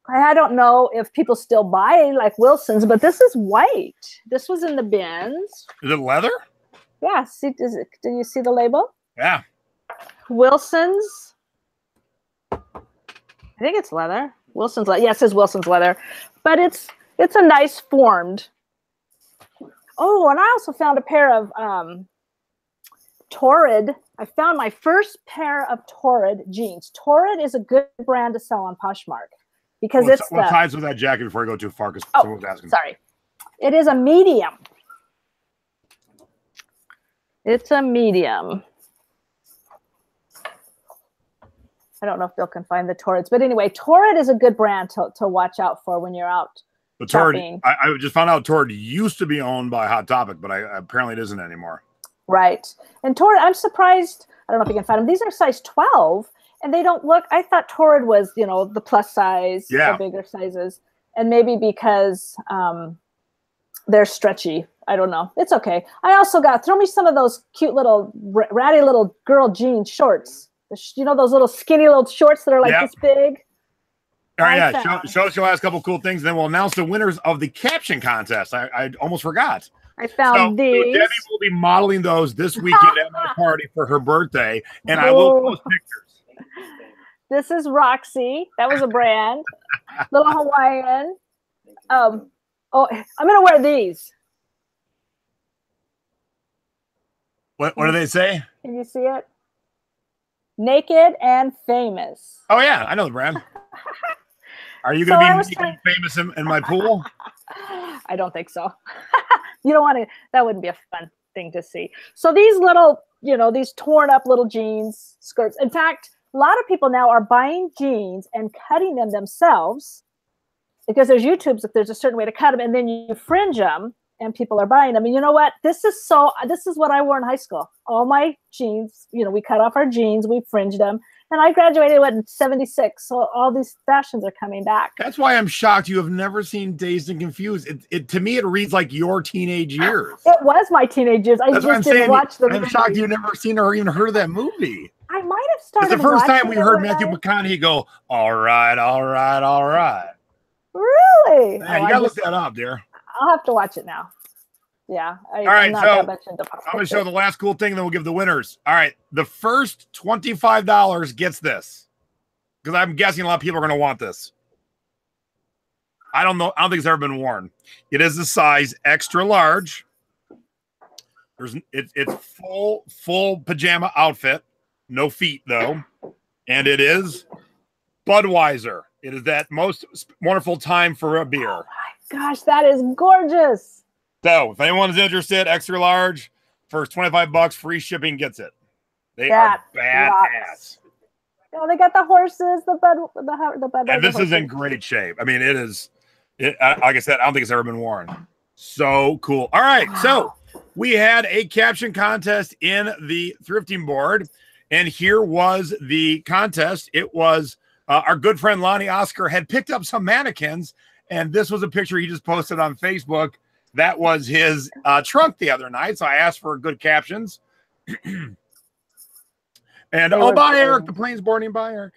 I don't know if people still buy like Wilson's, but this is white. This was in the bins. Is it leather? Yeah. See, do you see the label? Yeah. Wilson's. I think it's leather. Wilson's leather. Yeah, it says Wilson's leather, but it's a nice formed. Oh, and I also found a pair of Torrid. I found my first pair of Torrid jeans. Torrid is a good brand to sell on Poshmark because what size was that jacket before I go too far? Because someone was asking. Sorry. It is a medium. It's a medium. I don't know if Bill can find the Torrids, but anyway, Torrid is a good brand to watch out for when you're out. The Torrid, I just found out Torrid used to be owned by Hot Topic, but apparently it isn't anymore. Right. And Torrid, I'm surprised. I don't know if you can find them. These are size 12, and they don't look. I thought Torrid was, the plus size, the bigger sizes, and maybe because they're stretchy. I don't know. It's okay. I also throw me some of those cute little ratty little girl jean shorts. Those little skinny little shorts that are like this big. All right, yeah. Show us your last couple cool things, and then we'll announce the winners of the caption contest. I almost forgot. I found these. So Debbie will be modeling those this weekend at my party for her birthday, and I will post pictures. This is Roxy. That was a brand. Little Hawaiian. I'm gonna wear these. What do they say? Can you see it? Naked and famous. Oh yeah, I know the brand. Are you going to be famous in my pool? I don't think so. You don't want to. That wouldn't be a fun thing to see. So these little, these torn up little jeans, skirts. In fact, a lot of people now are buying jeans and cutting them themselves because there's YouTubes if there's a certain way to cut them, and then you fringe them, and people are buying them. And you know what? This is what I wore in high school. All my jeans, we cut off our jeans, we fringed them. And I graduated in 76, so all these fashions are coming back. That's why I'm shocked you have never seen Dazed and Confused. To me, it reads like your teenage years. It was my teenage years. I just didn't watch the movie. I'm shocked you've never seen or even heard of that movie. I might have started. It's the first time we heard Matthew McConaughey go, all right, all right, all right. Really? Yeah, you got to look that up, dear. I'll have to watch it now. Yeah. All right, so I'm going to show the last cool thing, and then we'll give the winners. All right, the first $25 gets this, because I'm guessing a lot of people are going to want this. I don't know. I don't think it's ever been worn. It is the size extra large. It's full pajama outfit, no feet though, and it is Budweiser. It is that most wonderful time for a beer. Oh my gosh, that is gorgeous. So, if anyone's interested, extra large, first $25, free shipping gets it. They are badass. Oh, they got the horses, the bed. And this is in great shape. I mean, it is. Like I said, I don't think it's ever been worn. So cool. All right, so we had a caption contest in the thrifting board, and here was the contest. It was our good friend Lonnie Oscar had picked up some mannequins, and this was a picture he just posted on Facebook. That was his trunk the other night. So I asked for good captions. And bye, Eric. The plane's boarding. Bye, Eric.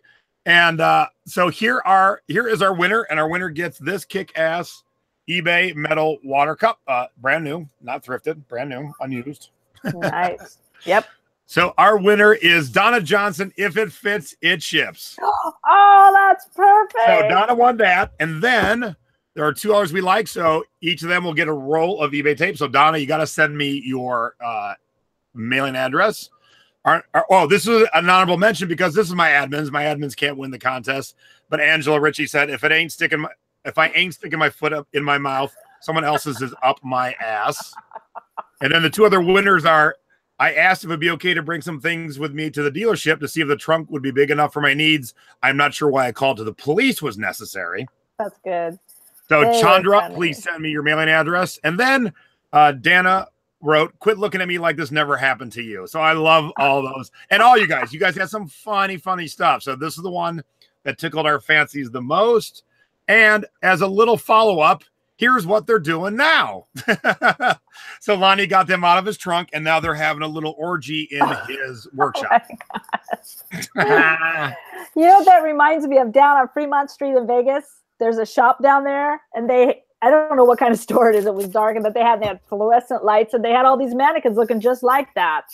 And so here is our winner, and our winner gets this kick-ass eBay metal water cup, brand new, not thrifted, brand new, unused. Nice. Yep. So our winner is Donna Johnson. If it fits, it ships. Oh, that's perfect. So Donna won that, and then there are two others we like, so each of them will get a roll of eBay tape. So, Donna, you got to send me your mailing address. This is an honorable mention because this is my admins. My admins can't win the contest. But Angela Ritchie said, if I ain't sticking my foot up in my mouth, someone else's is up my ass. And then the two other winners are, I asked if it'd be okay to bring some things with me to the dealership to see if the trunk would be big enough for my needs. I'm not sure why a call to the police was necessary. That's good. So, Chandra, please send me your mailing address. And then Dana wrote, "Quit looking at me like this never happened to you." So I love all those. And all you guys had some funny stuff. So this is the one that tickled our fancies the most. And as a little follow-up, here's what they're doing now. So Lonnie got them out of his trunk, and now they're having a little orgy in his workshop. Oh you know what that reminds me of? Down on Fremont Street in Vegas, there's a shop down there, and I don't know what kind of store it is. It was dark, but they had fluorescent lights, and they had all these mannequins looking just like that.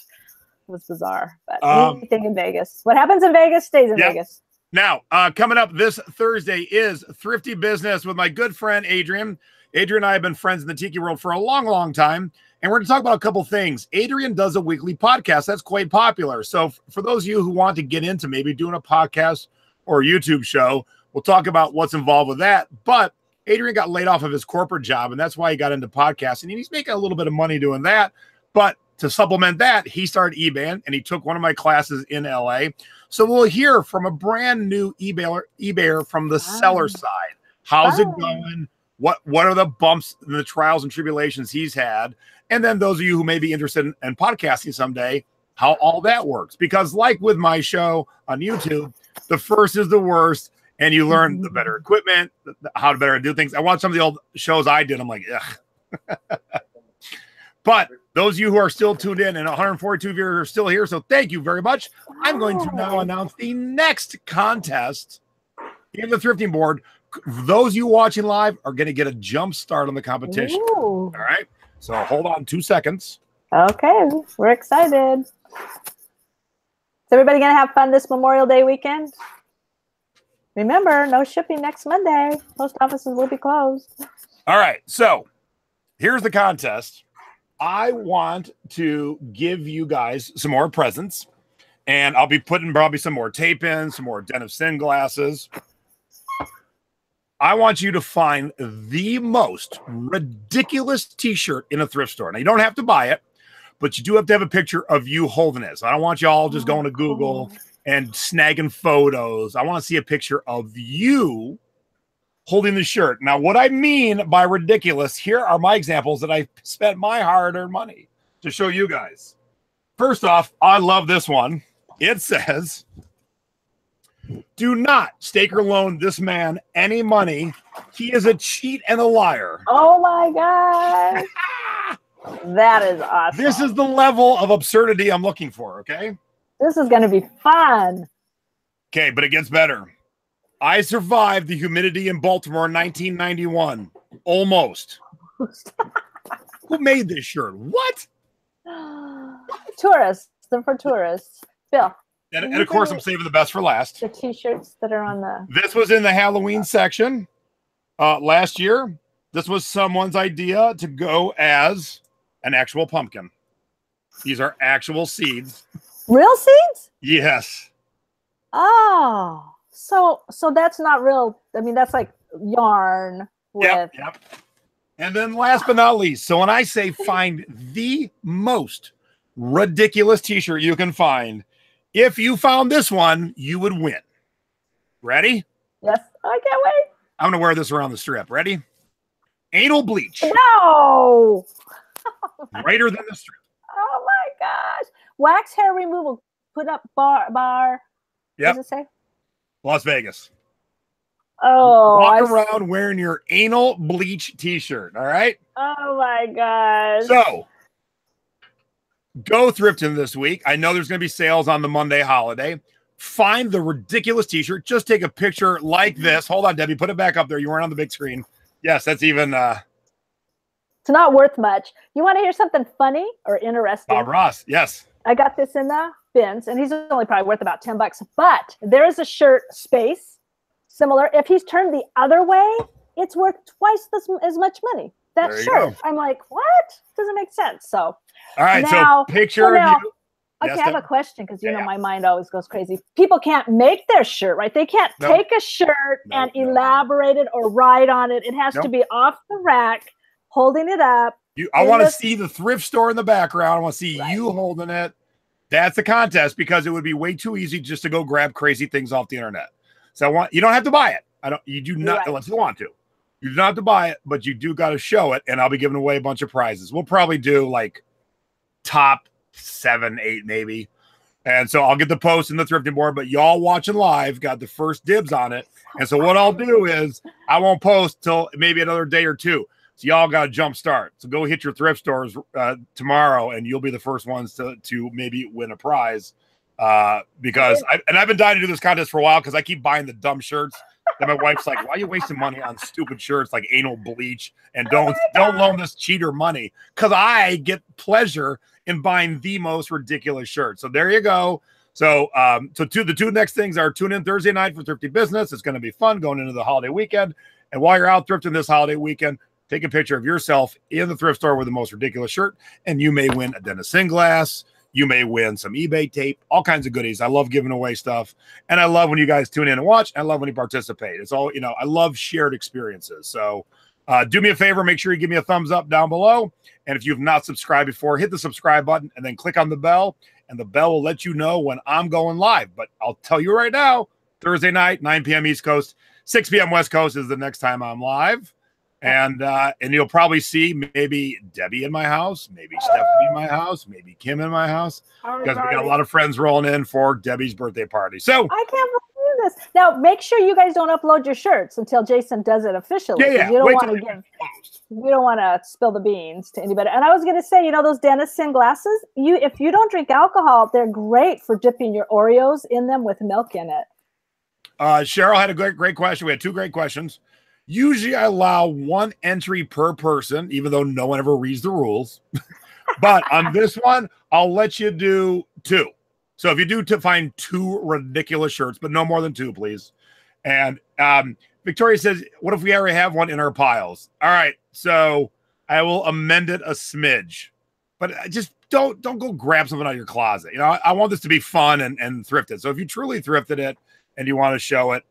It was bizarre. But anything in Vegas. What happens in Vegas stays in Vegas. Now, coming up this Thursday is Thrifty Business with my good friend, Adrian. Adrian and I have been friends in the tiki world for a long, long time, and we're going to talk about a couple things. Adrian does a weekly podcast that's quite popular. So for those of you who want to get into maybe doing a podcast or a YouTube show, we'll talk about what's involved with that. But Adrian got laid off of his corporate job, and that's why he got into podcasting, and he's making a little bit of money doing that. But to supplement that, he started eBaying, and he took one of my classes in LA. So we'll hear from a brand new eBayer from the seller side. How's it going? What are the bumps and the trials and tribulations he's had? And then those of you who may be interested in podcasting someday, how all that works. Because like with my show on YouTube, the first is the worst, and you learn the better equipment, how to better do things. I watched some of the old shows I did. I'm like, ugh. But those of you who are still tuned in, and 142 viewers are still here, so thank you very much. I'm going to now announce the next contest in the thrifting board. Those of you watching live are going to get a jump start on the competition. Ooh. All right, so hold on 2 seconds. Okay, we're excited. Is everybody going to have fun this Memorial Day weekend? Remember, no shipping next Monday. Post offices will be closed. All right, so here's the contest. I want to give you guys some more presents, and I'll be putting probably some more tape in, some more denim sunglasses. I want you to find the most ridiculous t-shirt in a thrift store. Now, you don't have to buy it, but you do have to have a picture of you holding it. So I don't want you all just going to Google and snagging photos. I want to see a picture of you holding the shirt. Now, what I mean by ridiculous, here are my examples that I spent my hard-earned money to show you guys. First off, I love this one. It says, "Do not stake or loan this man any money. He is a cheat and a liar." Oh my God. That is awesome. This is the level of absurdity I'm looking for, okay? This is going to be fun. Okay, but it gets better. "I survived the humidity in Baltimore in 1991. Almost." Who made this shirt? What? Tourists. They're for tourists. Bill. And of course, I'm saving the best for last. The t-shirts that are on the... This was in the Halloween section last year. This was someone's idea to go as an actual pumpkin. These are actual seeds. Real seeds? Yes. Oh. So that's not real. I mean, that's like yarn with... Yep. And then last but not least, so when I say find the most ridiculous t-shirt you can find, if you found this one, you would win. Ready? Yes. I can't wait. I'm going to wear this around the strip. Ready? Anal bleach. No. Brighter than the strip. Oh my gosh. Wax hair removal. Put up bar. Yep. What does it say? Las Vegas. Oh. Walk around wearing your anal bleach t-shirt. All right. Oh my gosh. So go thrifting this week. I know there's going to be sales on the Monday holiday. Find the ridiculous t-shirt. Just take a picture like this. Hold on, Debbie. Put it back up there. You weren't on the big screen. Yes, that's even... It's not worth much. You want to hear something funny or interesting? Bob Ross, yes. I got this in the bins, and he's only probably worth about $10. But there is a shirt space similar. If he's turned the other way, it's worth twice as much money. That shirt. I'm like, what? Doesn't make sense. So, all right. Now, so picture of you. Okay, I have a question because you know my mind always goes crazy. People can't make their shirt, right? They can't take a shirt and elaborate it or write on it. It has to be off the rack, holding it up. I want to see the thrift store in the background. I want to see you holding it. That's the contest because it would be way too easy just to go grab crazy things off the internet. So you don't have to buy it. You do not unless you want to. You do not have to buy it, but you do got to show it, and I'll be giving away a bunch of prizes. We'll probably do like top 7, 8 maybe. And so I'll get the post in the thrifting board, but y'all watching live got the first dibs on it. And so what I'll do is I won't post till maybe another day or two. So y'all got a jump start. So go hit your thrift stores tomorrow, and you'll be the first ones to maybe win a prize. Because I've been dying to do this contest for a while because I keep buying the dumb shirts. And my wife's like, "Why are you wasting money on stupid shirts like anal bleach? And don't loan this cheater money." Because I get pleasure in buying the most ridiculous shirts. So there you go. So the two next things are tune in Thursday night for Thrifty Business. It's going to be fun going into the holiday weekend. And while you're out thrifting this holiday weekend, take a picture of yourself in the thrift store with the most ridiculous shirt, and you may win a Dennis glass. You may win some eBay tape, all kinds of goodies. I love giving away stuff. And I love when you guys tune in and watch. I love when you participate. It's all, I love shared experiences. So do me a favor. Make sure you give me a thumbs up down below. And if you've not subscribed before, hit the subscribe button and then click on the bell. And the bell will let you know when I'm going live. But I'll tell you right now, Thursday night, 9 p.m. East Coast, 6 p.m. West Coast is the next time I'm live. And you'll probably see maybe Debbie in my house, maybe Stephanie in my house, maybe Kim in my house, because we got a lot of friends rolling in for Debbie's birthday party. So I can't believe this. Now, make sure you guys don't upload your shirts until Jason does it officially. Yeah. You don't want to we don't want to spill the beans to anybody. And I was going to say, those Dennis glasses, if you don't drink alcohol, they're great for dipping your Oreos in them with milk in it. Cheryl had a great question. We had 2 great questions. Usually I allow 1 entry per person, even though no one ever reads the rules. But on this one, I'll let you do 2. So if you do find 2 ridiculous shirts, but no more than 2, please. And Victoria says, what if we already have one in our piles? All right. So I will amend it a smidge. But just don't go grab something out of your closet. I want this to be fun and thrifted. So if you truly thrifted it and you want to show it,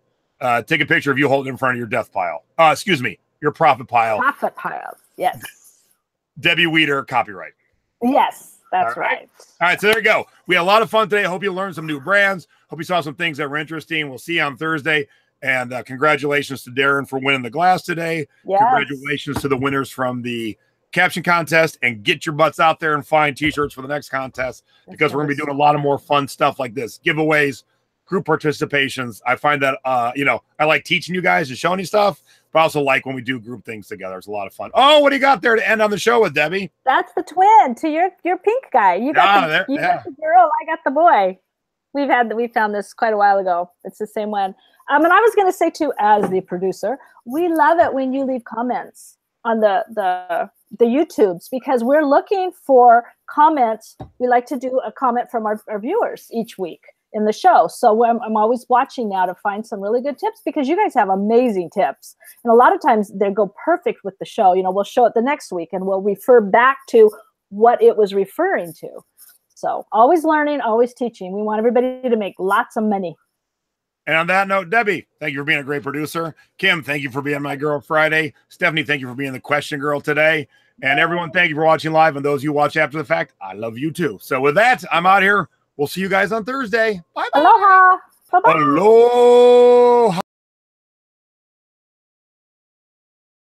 take a picture of you holding it in front of your death pile. Excuse me, your profit pile. Profit pile, yes. Debbie Weeder, copyright. Yes, that's right. All right, so there you go. We had a lot of fun today. Hope you learned some new brands. Hope you saw some things that were interesting. We'll see you on Thursday. And congratulations to Darren for winning the glass today. Yes. Congratulations to the winners from the caption contest. And get your butts out there and find T-shirts for the next contest, because we're going to be doing a lot of more fun stuff like this. Giveaways, group participations. I find that, I like teaching you guys and showing you stuff, but I also like when we do group things together. It's a lot of fun. Oh, what do you got there to end on the show with, Debbie? That's the twin to your pink guy. You got got the girl, I got the boy. We found this quite a while ago. It's the same one. And I was going to say too, as the producer, we love it when you leave comments on the YouTubes, because we're looking for comments. We like to do a comment from our viewers each week in the show. So I'm always watching now to find some really good tips, because you guys have amazing tips. And a lot of times they go perfect with the show. We'll show it the next week and we'll refer back to what it was referring to. So always learning, always teaching. We want everybody to make lots of money. And on that note, Debbie, thank you for being a great producer. Kim, thank you for being my girl Friday. Stephanie, thank you for being the question girl today. And everyone, thank you for watching live. And those you watch after the fact, I love you too. So with that, I'm out here. We'll see you guys on Thursday. Bye-bye. Aloha. Bye-bye. Aloha.